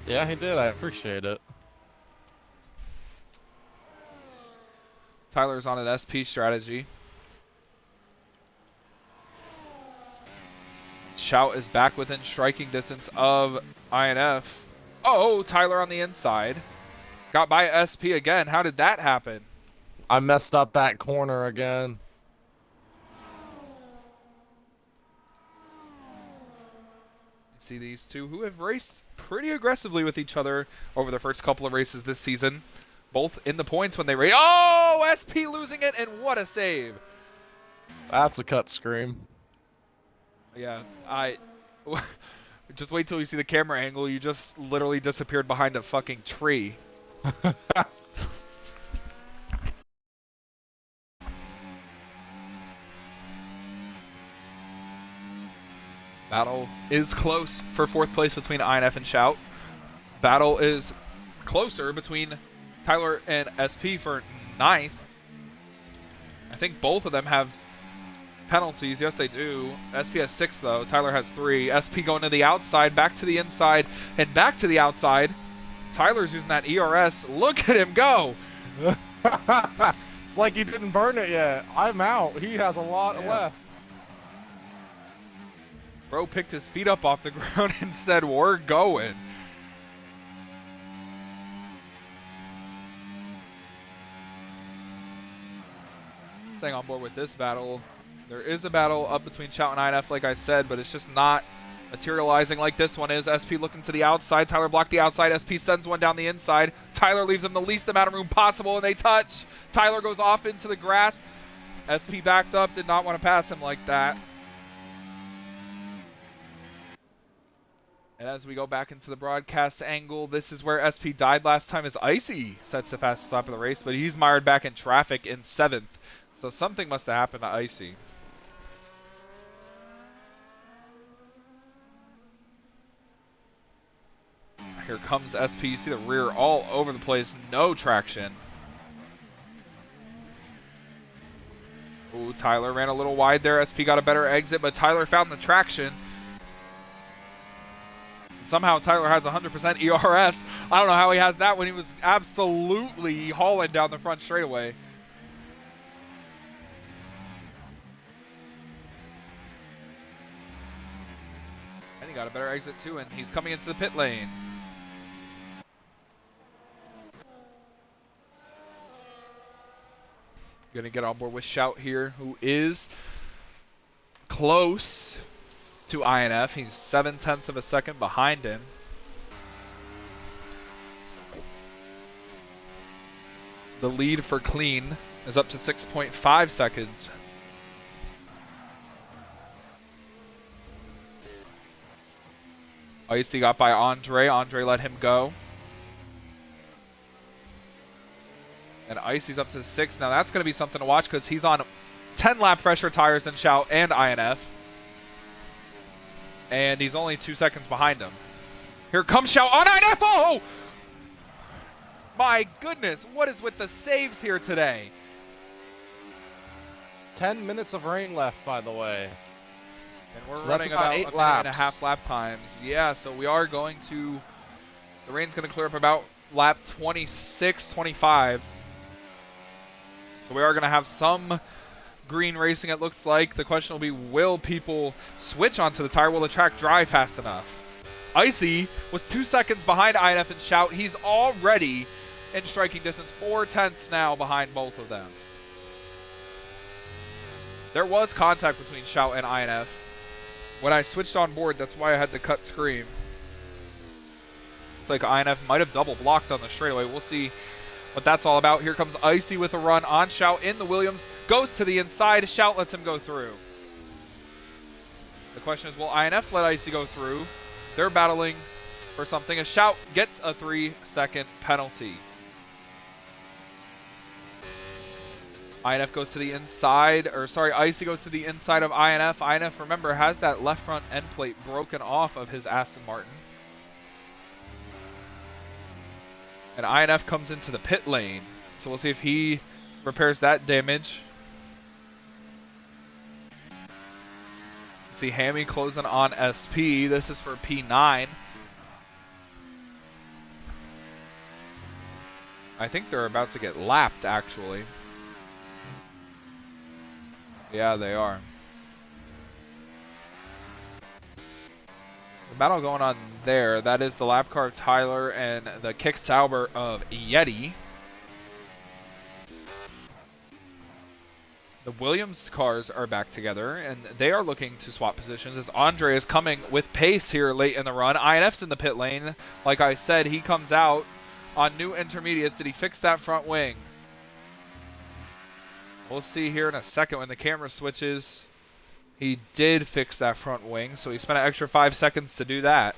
Yeah, he did. I appreciate it. Tyler's on an SP strategy. Shout is back within striking distance of INF. Oh, Tyler on the inside. Got by SP again. How did that happen? I messed up that corner again. See these two who have raced pretty aggressively with each other over the first couple of races this season. Both in the points when they race. Oh, SP losing it, and what a save. That's a cut scream. Yeah, just wait till you see the camera angle. You just literally disappeared behind a fucking tree. Battle is close for fourth place between INF and Shout. Battle is closer between Tyler and SP for ninth. I think both of them have penalties. Yes, they do. SP has 6, though. Tyler has 3. SP going to the outside, back to the inside, and back to the outside. Tyler's using that ERS. Look at him go. It's like he didn't burn it yet. I'm out. He has a lot left. Bro picked his feet up off the ground and said, we're going. Staying on board with this battle. There is a battle up between Shout and INF, like I said, but it's just not materializing like this one is. SP looking to the outside. Tyler blocked the outside. SP sends one down the inside. Tyler leaves him the least amount of room possible, and they touch. Tyler goes off into the grass. SP backed up, did not want to pass him like that. And as we go back into the broadcast angle, this is where SP died last time as Icy sets the fastest lap of the race, but he's mired back in traffic in 7th. So something must have happened to Icy. Here comes SP. You see the rear all over the place. No traction. Ooh, Tyler ran a little wide there. SP got a better exit, but Tyler found the traction. Somehow Tyler has 100% ERS. I don't know how he has that when he was absolutely hauling down the front straightaway. And he got a better exit too, and he's coming into the pit lane. Gonna get on board with Shout here, who is close to INF. He's 0.7 of a second behind him. The lead for clean is up to 6.5 seconds. Icy got by Andre. Andre let him go. And Icy's up to 6. Now that's going to be something to watch because he's on 10 lap fresher tires than Shout and INF. And he's only 2 seconds behind him. Here comes Shout on INF. Oh! My goodness, what is with the saves here today? 10 minutes of rain left, by the way. And we're So running that's about 8 8 laps. and a half lap times. Yeah, so we are going to... The rain's going to clear up about lap 26, 25. So we are going to have some green racing, it looks like. The question will be, will people switch onto the tire? Will the track dry fast enough? Icy was 2 seconds behind INF and Shout. He's already in striking distance, 4/10 now behind both of them. There was contact between Shout and INF. When I switched on board, that's why I had to cut screen. It's like INF might have double blocked on the straightaway. We'll see what that's all about. Here comes Icy with a run on Shout in the Williams. Goes to the inside. Shout lets him go through. The question is, will INF let Icy go through? They're battling for something. A Shout gets a 3-second penalty. INF goes to the inside, or sorry, Icy goes to the inside of INF. INF, remember, has that left front end plate broken off of his Aston Martin. And INF comes into the pit lane. So we'll see if he repairs that damage. See Hammy closing on SP. This is for P9. I think they're about to get lapped, actually. Yeah, they are. The battle going on there. That is the lap car of Tyler and the kick Sauber of Yeti. The Williams cars are back together, and they are looking to swap positions as Andre is coming with pace here late in the run. INF's in the pit lane. Like I said, he comes out on new intermediates. Did he fix that front wing? We'll see here in a second when the camera switches. He did fix that front wing, so he spent an extra 5 seconds to do that.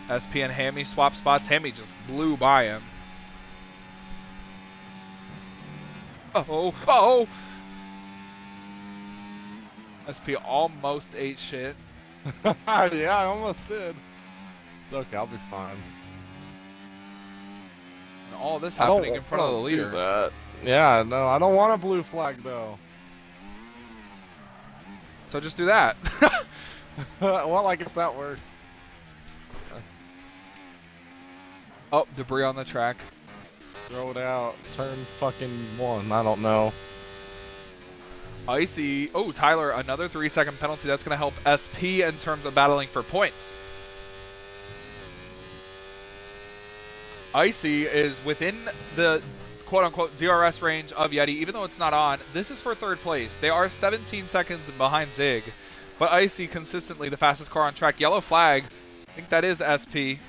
SP and Hammy swap spots. Hammy just blew by him. Oh! SP almost ate shit. Yeah, I almost did. It's okay, I'll be fine. And all this happening in front of the leader. That. Yeah, no, I don't want a blue flag though. So just do that. Well, I guess that worked. Oh, debris on the track. Throw it out. Turn fucking 1. I don't know. Icy. Oh, Tyler, another 3-second penalty. That's going to help SP in terms of battling for points. Icy is within the quote-unquote DRS range of Yeti, even though it's not on. This is for third place. They are 17 seconds behind Zig, but Icy consistently the fastest car on track. Yellow flag. I think that is SP.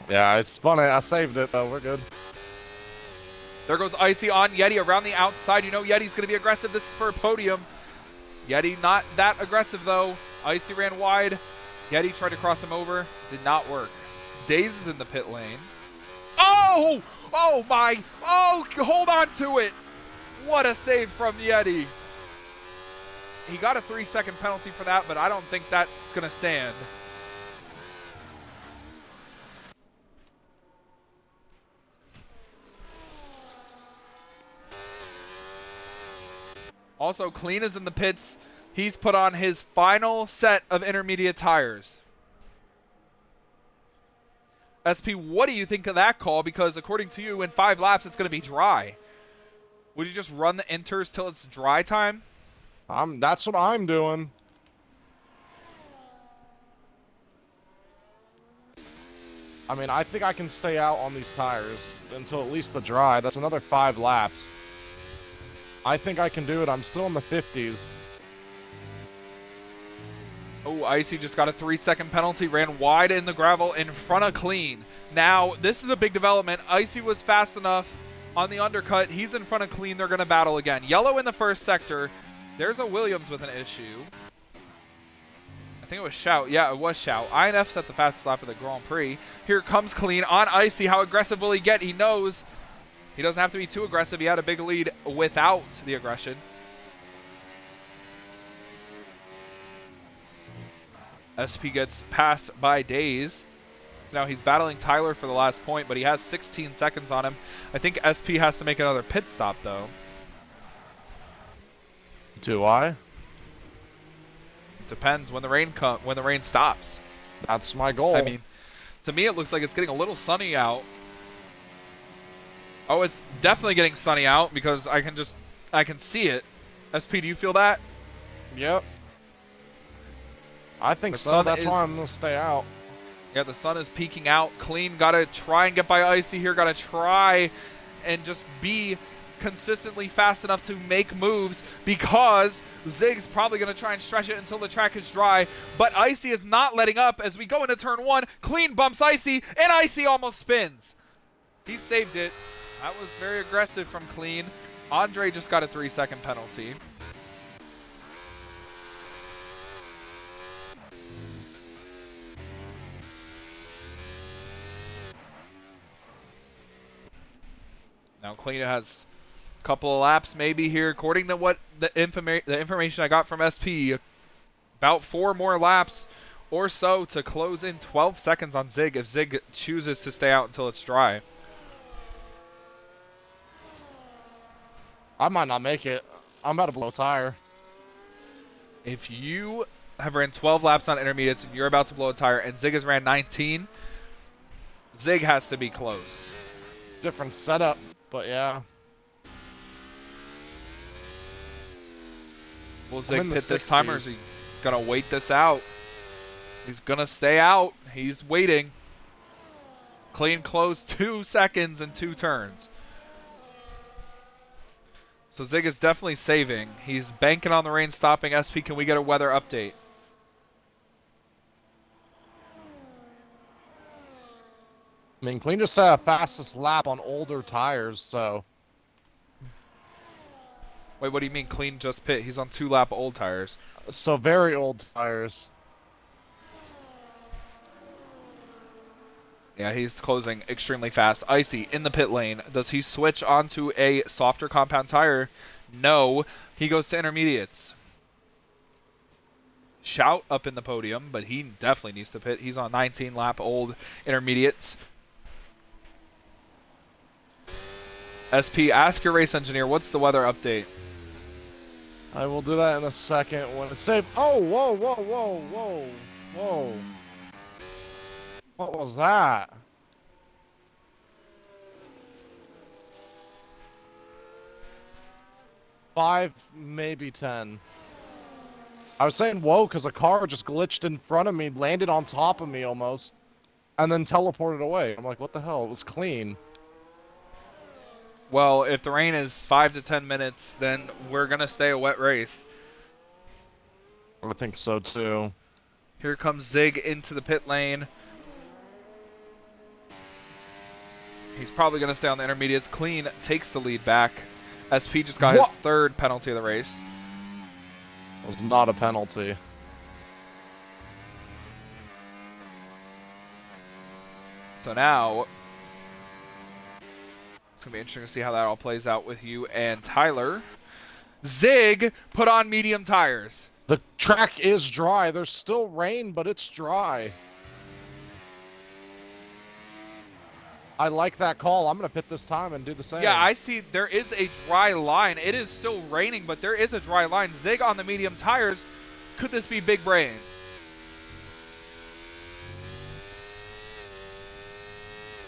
Yeah, it's funny. I saved it, though. We're good. There goes Icy on Yeti around the outside. You know Yeti's going to be aggressive. This is for a podium. Yeti not that aggressive, though. Icy ran wide. Yeti tried to cross him over. Did not work. Daze is in the pit lane. Oh! Oh, my. Oh, hold on to it. What a save from Yeti. He got a 3-second penalty for that, but I don't think that's going to stand. Also, Clean is in the pits. He's put on his final set of intermediate tires. SP, what do you think of that call? Because according to you, in 5 laps, it's going to be dry. Would you just run the inters till it's dry time? That's what I'm doing. I mean, I think I can stay out on these tires until at least the dry. That's another 5 laps. I think I can do it. I'm still in the 50s. Oh, Icy just got a 3-second penalty. Ran wide in the gravel in front of Clean. Now, this is a big development. Icy was fast enough on the undercut. He's in front of Clean. They're going to battle again. Yellow in the first sector. There's a Williams with an issue. I think it was Shout. Yeah, it was Shout. INF set the fastest lap of the Grand Prix. Here comes Clean on Icy. How aggressive will he get? He knows he doesn't have to be too aggressive. He had a big lead without the aggression. SP gets passed by Daze. Now he's battling Tyler for the last point, but he has 16 seconds on him. I think SP has to make another pit stop, though. Do I? Depends when the rain stops. That's my goal. I mean, To me, it looks like it's getting a little sunny out. Oh, it's definitely getting sunny out because I can see it. SP, do you feel that? Yep. I think The so. sun That's is- why I'm gonna stay out. Yeah, the sun is peeking out. Clean, gotta try and get by Icy here. Gotta try and just be consistently fast enough to make moves because Zig's probably gonna try and stretch it until the track is dry. But Icy is not letting up as we go into turn 1. Clean bumps Icy, and Icy almost spins. He saved it. That was very aggressive from Clean. Andre just got a 3-second penalty. Now Clean has a couple of laps maybe here. According to what the information I got from SP, about 4 more laps or so to close in 12 seconds on Zig if Zig chooses to stay out until it's dry. I might not make it. I'm about to blow a tire. If you have ran 12 laps on intermediates and you're about to blow a tire and Zig has ran 19, Zig has to be close. Different setup, but yeah. Will I'm Zig in the pit this time or is 60s. he going to wait this out? He's going to stay out. He's waiting. Clean close 2 seconds and 2 turns. So Zig is definitely saving. He's banking on the rain stopping. SP, can we get a weather update? I mean, Clean just had a fastest lap on older tires, so Wait, what do you mean Clean just pit? He's on 2-lap old tires. very old tires. Yeah, he's closing extremely fast. Icy in the pit lane. Does he switch onto a softer compound tire? No. He goes to intermediates. Shout up in the podium, but he definitely needs to pit. He's on 19-lap old intermediates. SP, ask your race engineer, what's the weather update? I will do that in a second when it's safe. Oh, whoa, whoa, whoa, whoa, whoa. What was that? Five, maybe 10. I was saying whoa because a car just glitched in front of me, landed on top of me almost, and then teleported away. I'm like, what the hell? It was clean. Well, if the rain is 5 to 10 minutes, then we're going to stay a wet race. I think so too. Here comes Zig into the pit lane. He's probably going to stay on the intermediates. Clean takes the lead back. SP just got his 3rd penalty of the race. It was not a penalty. So now, it's going to be interesting to see how that all plays out with you and Tyler. Zig put on medium tires. The track is dry. There's still rain, but it's dry. I like that call. I'm going to pit this time and do the same. Yeah, I see there is a dry line. It is still raining, but there is a dry line. Zig on the medium tires. Could this be big brain?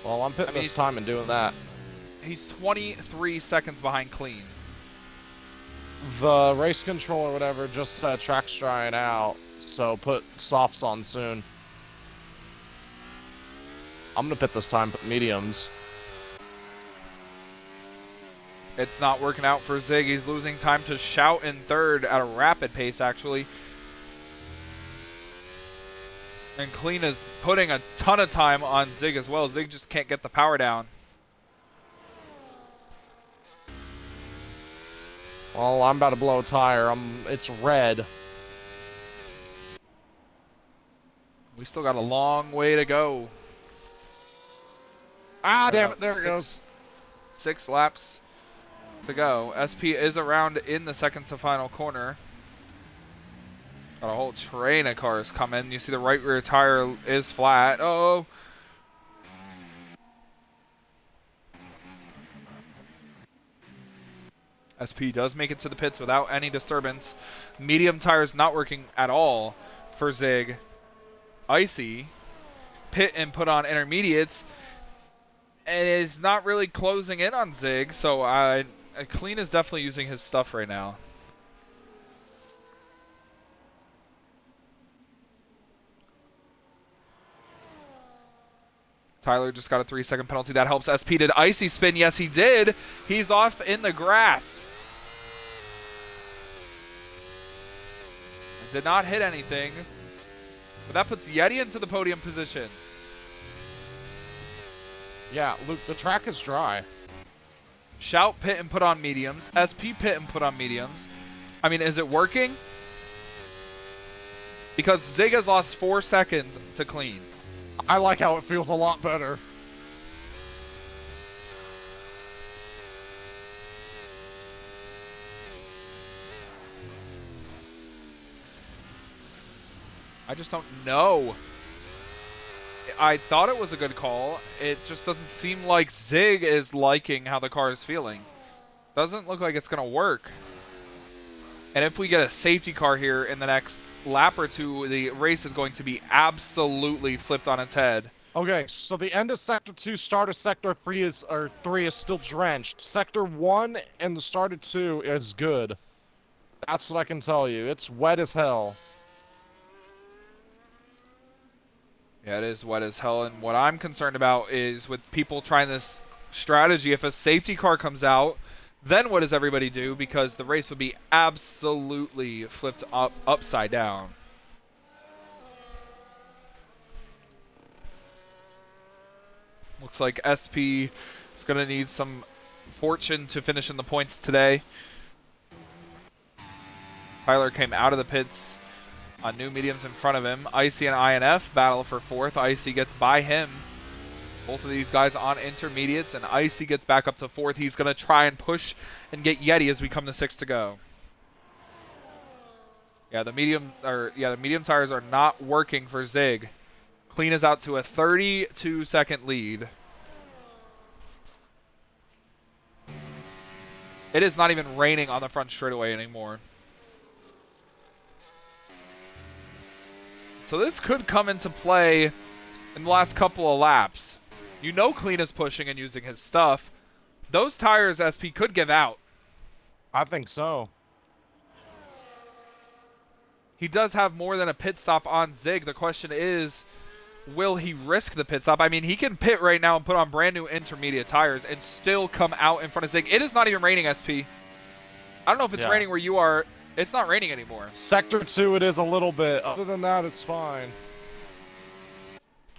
Well, I'm pitting this time and doing that. He's 23 seconds behind Clean. The race control or whatever just track's drying out, so put softs on soon. I'm gonna pit this time, put mediums. It's not working out for Zig. He's losing time to Shout in 3rd at a rapid pace, actually. And Clean is putting a ton of time on Zig as well. Zig just can't get the power down. Well, I'm about to blow a tire. It's red. We still got a long way to go. Ah, damn it! There it goes. 6 laps to go. SP is around in the second to final corner. Got a whole train of cars coming. You see the right rear tire is flat. Oh. SP does make it to the pits without any disturbance. Medium tires not working at all for Zig. Icy pit and put on intermediates, and is not really closing in on Zig. So Clean is definitely using his stuff right now. Tyler just got a 3-second penalty. That helps SP. Did Icy spin? Yes, he did. He's off in the grass. Did not hit anything. But that puts Yeti into the podium position. Yeah, Luke, the track is dry. Shout pit and put on mediums. SP pit and put on mediums. I mean, is it working? Because Zig has lost 4 seconds to Clean. I like how it feels a lot better. I just don't know. I thought it was a good call. It just doesn't seem like Zig is liking how the car is feeling. Doesn't look like it's going to work. And if we get a safety car here in the next lap or two, the race is going to be absolutely flipped on its head. Okay, so the end of Sector 2, start of Sector 3 is still drenched. Sector 1 and the start of 2 is good. That's what I can tell you. It's wet as hell. Yeah, it is wet as hell, and what I'm concerned about is with people trying this strategy, if a safety car comes out, then what does everybody do? Because the race would be absolutely flipped upside down. Looks like SP is going to need some fortune to finish in the points today. Tyler came out of the pits on new mediums in front of him. Icy and INF battle for 4th. Icy gets by him. Both of these guys on intermediates, and Icy gets back up to 4th. He's going to try and push and get Yeti as we come to 6 to go. Yeah, the medium tires are not working for Zig. Clean is out to a 32-second lead. It is not even raining on the front straightaway anymore. So this could come into play in the last couple of laps. You know Clean is pushing and using his stuff. Those tires, SP, could give out. I think so. He does have more than a pit stop on Zig. The question is, will he risk the pit stop? I mean, he can pit right now and put on brand new intermediate tires and still come out in front of Zig. It is not even raining, SP. I don't know if it's raining where you are. It's not raining anymore. Sector 2 it is a little bit. Other than that, it's fine.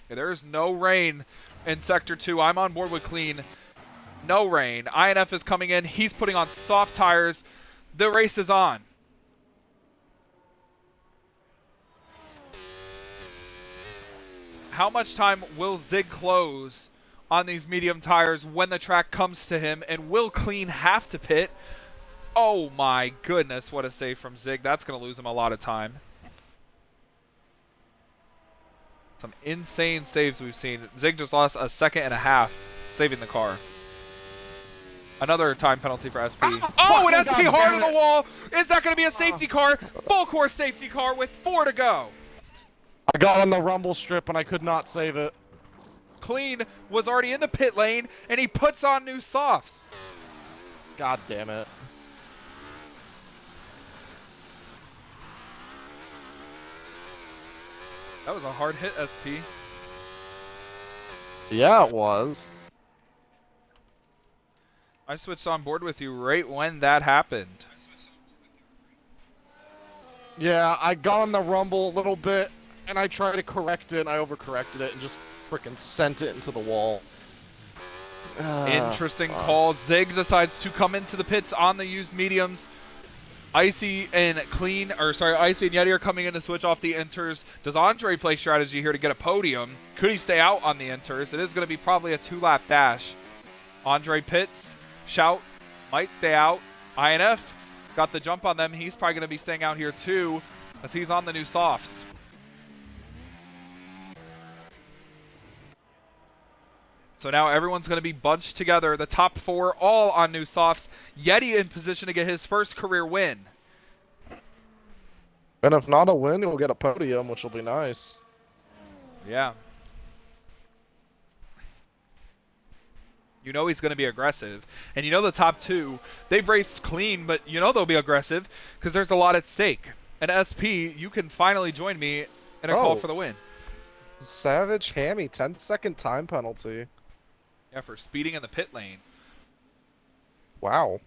Yeah, there is no rain in Sector 2. I'm on board with Clean. No rain. INF is coming in. He's putting on soft tires. The race is on. How much time will Zig close on these medium tires when the track comes to him? And will Clean have to pit? Oh my goodness, what a save from Zig. That's going to lose him a lot of time. Some insane saves we've seen. Zig just lost a second and a half saving the car. Another time penalty for SP. Oh, an SP hard on the wall. Is that going to be a safety car? Full course safety car with 4 to go. I got on the rumble strip and I could not save it. Clean was already in the pit lane and he puts on new softs. God damn it. That was a hard hit, SP. Yeah, it was. I switched on board with you right when that happened. Yeah, I got on the rumble a little bit, and I tried to correct it, and I overcorrected it, and just freaking sent it into the wall. Interesting call. Zig decides to come into the pits on the used mediums. Icy and Icy and Yeti are coming in to switch off the inters. Does Andre play strategy here to get a podium? Could he stay out on the inters? It is going to be probably a 2-lap dash. Andre pits. Shout might stay out. INF got the jump on them. He's probably going to be staying out here too as he's on the new softs. So now everyone's going to be bunched together. The top 4 all on new softs. Yeti in position to get his first career win. And if not a win, he'll get a podium, which will be nice. Yeah. You know he's going to be aggressive. And you know the top two, they've raced clean, but you know they'll be aggressive because there's a lot at stake. And SP, you can finally join me in a call for the win. Savage Hammy, 10-second time penalty. Yeah, for speeding in the pit lane. Wow.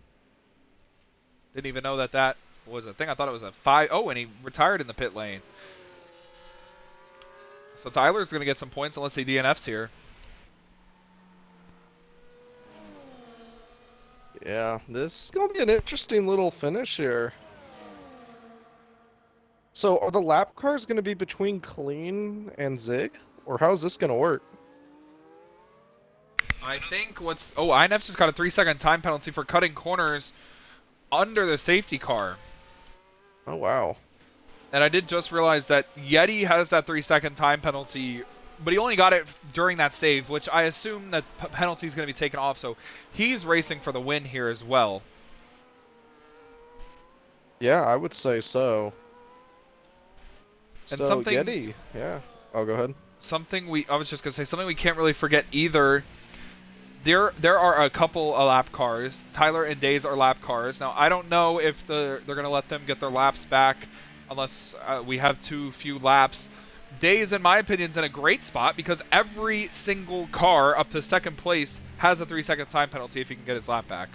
Didn't even know that was a thing. I thought it was a 5. Oh, and he retired in the pit lane. So Tyler's going to get some points unless he DNFs here. Yeah, this is going to be an interesting little finish here. So are the lap cars going to be between Clean and Zig? Or how is this going to work? I think what's... Oh, INF just got a 3-second time penalty for cutting corners under the safety car. Oh, wow. And I did just realize that Yeti has that 3-second time penalty, but he only got it during that save, which I assume that penalty is going to be taken off, so he's racing for the win here as well. Yeah, I would say so. And so something... Yeti, yeah. Oh, go ahead. I was just going to say, something we can't really forget either. There are a couple of lap cars. Tyler and Days are lap cars. Now, I don't know if they're going to let them get their laps back unless we have too few laps. Days, in my opinion, is in a great spot because every single car up to second place has a 3-second time penalty if he can get his lap back.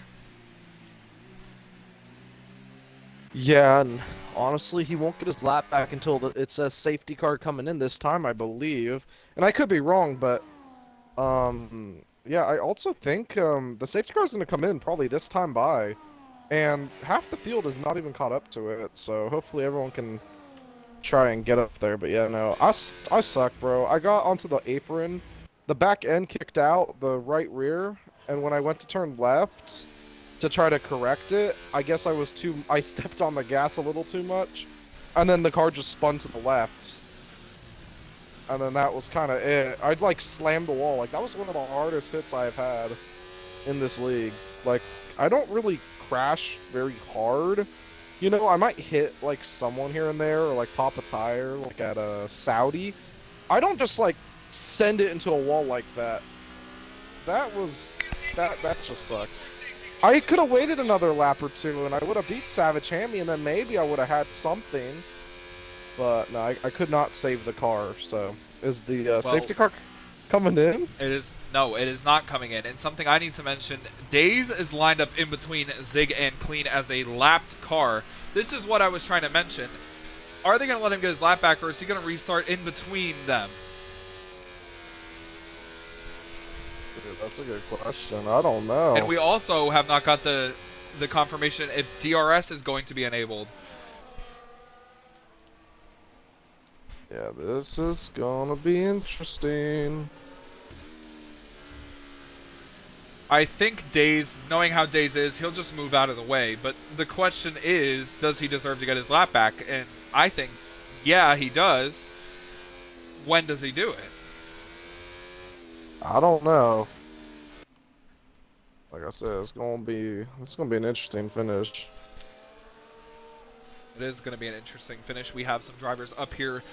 Yeah, and honestly, he won't get his lap back until it says safety car coming in this time, I believe. And I could be wrong, but yeah, I also think the safety car is going to come in probably this time by. And half the field is not even caught up to it, so hopefully everyone can try and get up there. But yeah, no, I suck, bro. I got onto the apron, the back end kicked out, the right rear, and when I went to turn left to try to correct it, I guess I stepped on the gas a little too much, and then the car just spun to the left. And then that was kind of it. I'd like slammed the wall. Like, that was one of the hardest hits I've had in this league. Like, I don't really crash very hard. You know, I might hit like someone here and there or like pop a tire like at a Saudi. I don't just like send it into a wall like that. That just sucks. I could have waited another lap or two and I would have beat Savage Hammy and then maybe I would have had something. But no, I could not save the car. So is the safety car coming in? No, it is not coming in. And something I need to mention, Days is lined up in between Zig and Clean as a lapped car. This is what I was trying to mention. Are they going to let him get his lap back, or is he going to restart in between them? Dude, that's a good question. I don't know. And we also have not got the confirmation if DRS is going to be enabled. Yeah, this is gonna be interesting. I think Days, knowing how Days is, he'll just move out of the way. But the question is, does he deserve to get his lap back? And I think, yeah, he does. When does he do it? I don't know. Like I said, it's gonna be an interesting finish. It is going to be an interesting finish. We have some drivers up here,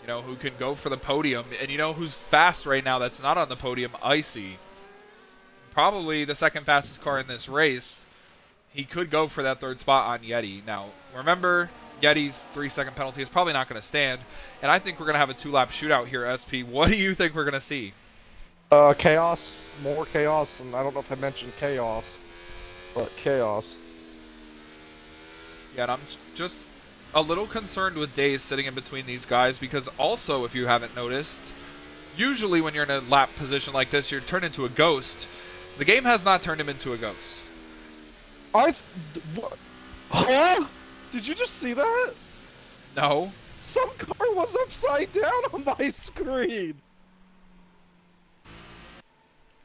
you know, who can go for the podium. And you know who's fast right now that's not on the podium? Icy. Probably the second fastest car in this race. He could go for that third spot on Yeti. Now, remember, Yeti's 3-second penalty is probably not going to stand. And I think we're going to have a 2-lap shootout here, SP. What do you think we're going to see? Chaos. More chaos. And I don't know if I mentioned chaos. But chaos. Yeah, and I'm just a little concerned with Days sitting in between these guys. Because also, if you haven't noticed, usually when you're in a lap position like this, you're turned into a ghost. The game has not turned him into a ghost. What? Huh? Did you just see that? No. Some car was upside down on my screen.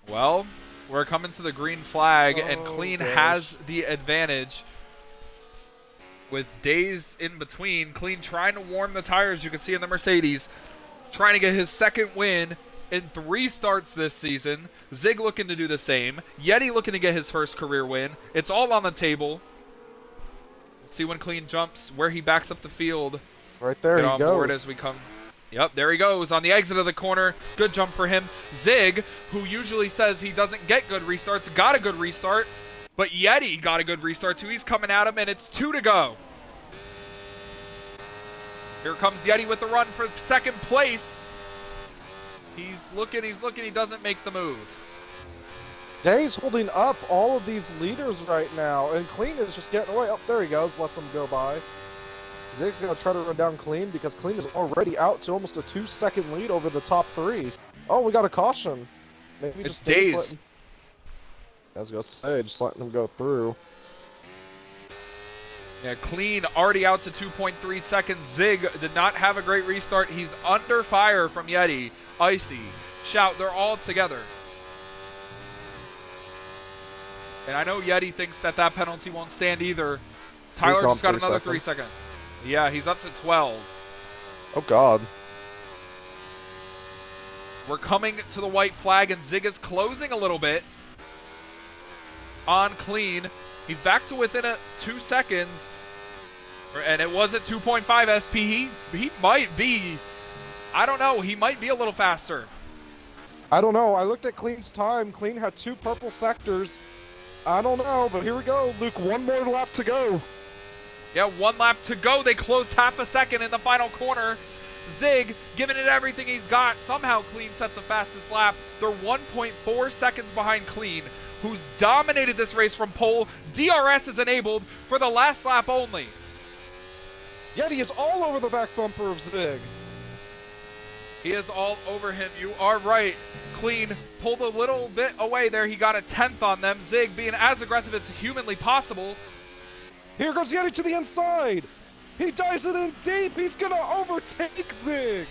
Well, we're coming to the green flag, and Clean has the advantage. With Days in between, Clean trying to warm the tires, you can see in the Mercedes. Trying to get his second win in 3 starts this season. Zig looking to do the same. Yeti looking to get his first career win. It's all on the table. We'll see when Clean jumps, where he backs up the field. Right there, Get he on goes. board as we come Yep, there he goes on the exit of the corner. Good jump for him. Zig, who usually says he doesn't get good restarts, got a good restart. But Yeti got a good restart too. He's coming at him, and it's 2 to go. Here comes Yeti with the run for second place. He's looking, he doesn't make the move. Day's holding up all of these leaders right now, and Clean is just getting away. Oh, there he goes, lets him go by. Zig's going to try to run down Clean because Clean is already out to almost a 2-second lead over the top 3. Oh, we got a caution. Maybe It's just Days. I was going to say, just letting him go through. Yeah, Clean already out to 2.3 seconds. Zig did not have a great restart. He's under fire from Yeti, Icy, Shout. They're all together. And I know Yeti thinks that penalty won't stand either. Tyler just got another 3 seconds. Yeah, he's up to 12. Oh, God. We're coming to the white flag, and Zig is closing a little bit on Clean. He's back to within 2 seconds. And it was at 2.5 SP. He might be, I don't know, he might be a little faster. I don't know. I looked at Clean's time. Clean had 2 purple sectors. I don't know, but here we go. Luke, 1 more lap to go. Yeah, 1 lap to go. They closed half a second in the final corner. Zig giving it everything he's got. Somehow Clean set the fastest lap. They're 1.4 seconds behind Clean, who's dominated this race from pole. DRS is enabled for the last lap only. Yeti is all over the back bumper of Zig. He is all over him. You are right. Clean pulled a little bit away there. He got a 10th on them. Zig being as aggressive as humanly possible. Here goes Yeti to the inside. He dives it in deep. He's going to overtake Zig.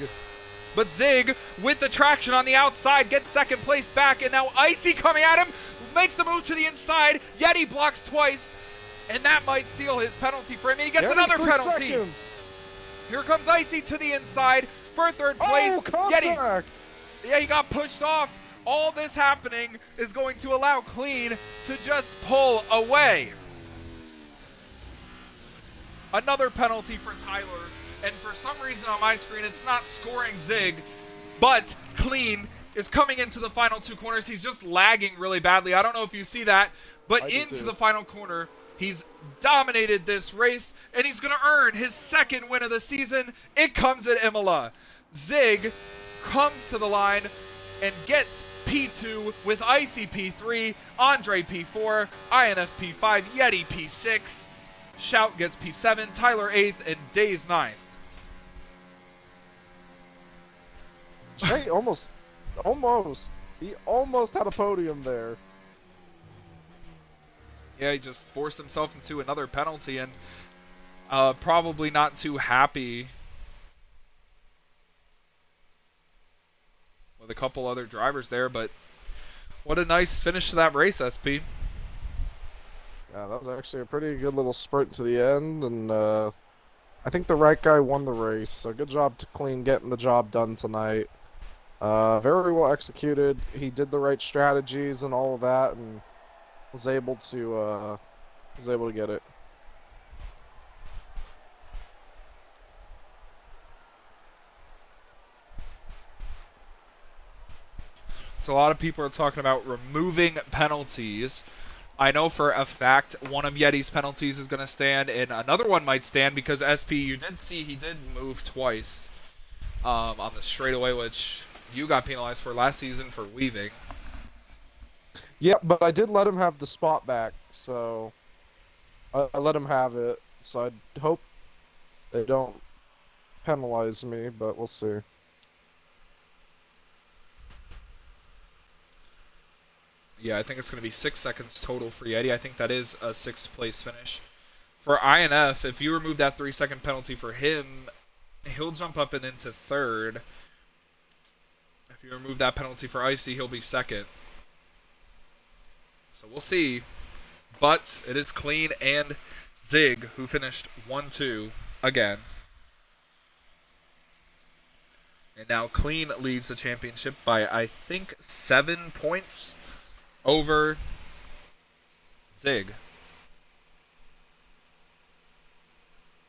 But Zig, with the traction on the outside, gets second place back. And now Icy coming at him, makes a move to the inside. Yeti blocks twice. And that might seal his penalty for him. And he gets Yeti, another 3 penalty. seconds. Here comes Icy to the inside for third place. Oh, contact. Yeti, yeah, he got pushed off. All this happening is going to allow Clean to just pull away. Another penalty for Tyler. And for some reason on my screen, it's not scoring Zig. But Clean is coming into the final 2 corners. He's just lagging really badly. I don't know if you see that. But into the final corner, he's dominated this race. And he's going to earn his 2nd win of the season. It comes at Imola. Zig comes to the line and gets P2 with Icy P3, Andre P4, INF P5, Yeti P6. Shout gets P7, Tyler 8th, and Days 9th. Jay almost. He almost had a podium there. Yeah, he just forced himself into another penalty, and probably not too happy with a couple other drivers there, but what a nice finish to that race, SP. Yeah, that was actually a pretty good little sprint to the end, and I think the right guy won the race, so good job to Clean getting the job done tonight. Very well executed. He did the right strategies and all of that, and was able to get it. So a lot of people are talking about removing penalties. I know for a fact one of Yeti's penalties is going to stand, and another one might stand because SP, you did see he did move twice on the straightaway, which you got penalized for last season for weaving. Yeah, but I did let him have the spot back, so I let him have it. So I hope they don't penalize me, but we'll see. Yeah, I think it's going to be 6 seconds total for Yeti. I think that is a 6th place finish. For INF, if you remove that 3-second penalty for him, he'll jump up and into 3rd. If you remove that penalty for Icy, he'll be 2nd. So we'll see. But it is Clean and Zig who finished 1-2 again. And now Clean leads the championship by, I think, 7 points over Zig.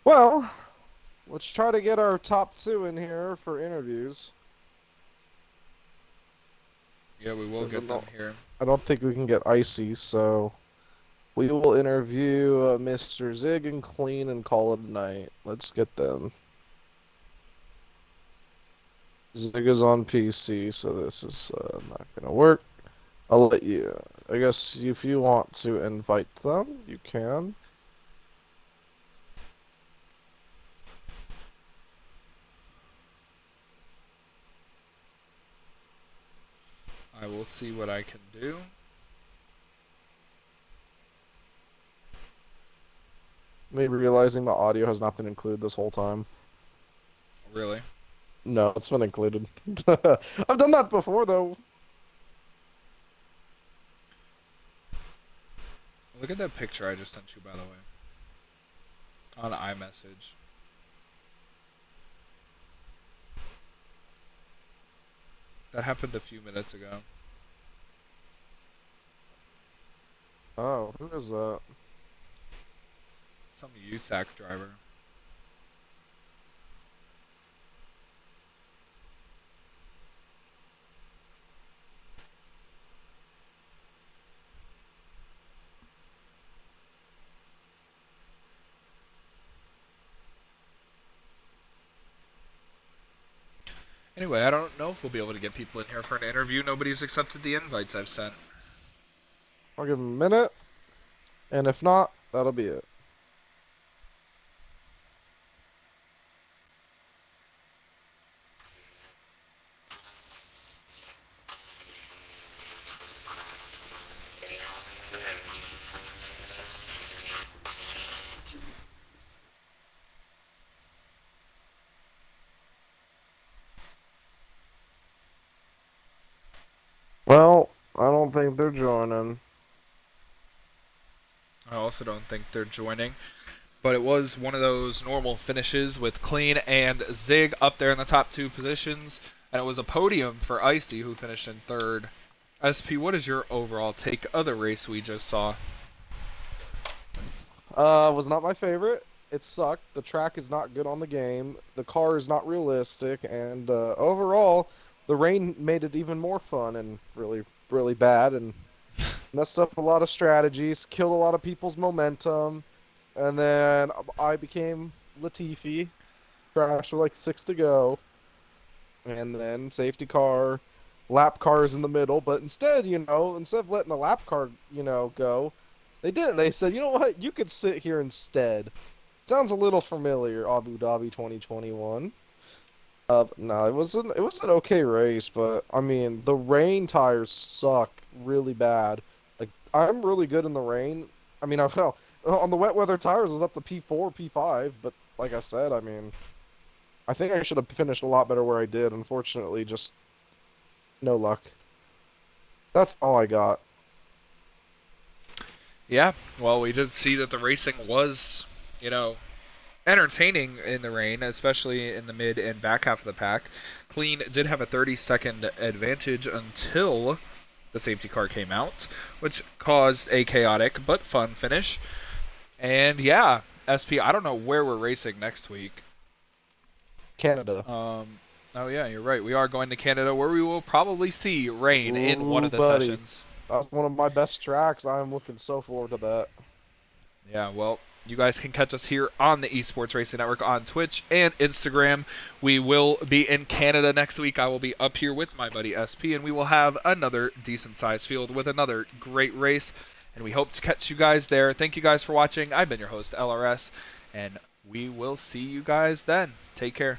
Well, let's try to get our top 2 in here for interviews. Yeah, we will get them here. I don't think we can get Icy, so we will interview Mr. Zig and Clean and call it a night. Let's get them. Zig is on PC, so this is not gonna work. I'll let you. I guess if you want to invite them, you can. I will see what I can do. Maybe realizing my audio has not been included this whole time. Really? No, it's been included. I've done that before, though. Look at that picture I just sent you, by the way. On iMessage. That happened a few minutes ago. Oh, who is that? Some USAC driver. Anyway, I don't know if we'll be able to get people in here for an interview. Nobody's accepted the invites I've sent. I'll give him a minute, and if not, that'll be it. Well, I don't think they're joining. I also don't think they're joining. But it was one of those normal finishes with Clean and Zig up there in the top 2 positions. And it was a podium for Icy, who finished in 3rd. SP, what is your overall take of the race we just saw? Was not my favorite. It sucked. The track is not good on the game. The car is not realistic, and overall, the rain made it even more fun and really, really bad, and messed up a lot of strategies, killed a lot of people's momentum, and then I became Latifi, crashed with like 6 to go, and then safety car, lap cars in the middle, but instead, instead of letting the lap car, go, they didn't. They said, you know what, you could sit here instead. Sounds a little familiar, Abu Dhabi 2021. No, it was an okay race, but I mean the rain tires suck really bad. Like I'm really good in the rain. I mean, well, on the wet weather tires I was up to P4, P5, but like I said, I mean, I think I should have finished a lot better where I did. Unfortunately, just no luck. That's all I got. Yeah, well, we did see that the racing was, entertaining in the rain, especially in the mid and back half of the pack. Clean did have a 30-second advantage until the safety car came out, which caused a chaotic but fun finish. And yeah, SP, I don't know where we're racing next week. Canada. Oh yeah, you're right. We are going to Canada, where we will probably see rain in one of the buddy. sessions. That's one of my best tracks. I'm looking so forward to that. Yeah, well, you guys can catch us here on the Esports Racing Network on Twitch and Instagram. We will be in Canada next week. I will be up here with my buddy SP, and we will have another decent-sized field with another great race, and we hope to catch you guys there. Thank you guys for watching. I've been your host, LRS, and we will see you guys then. Take care.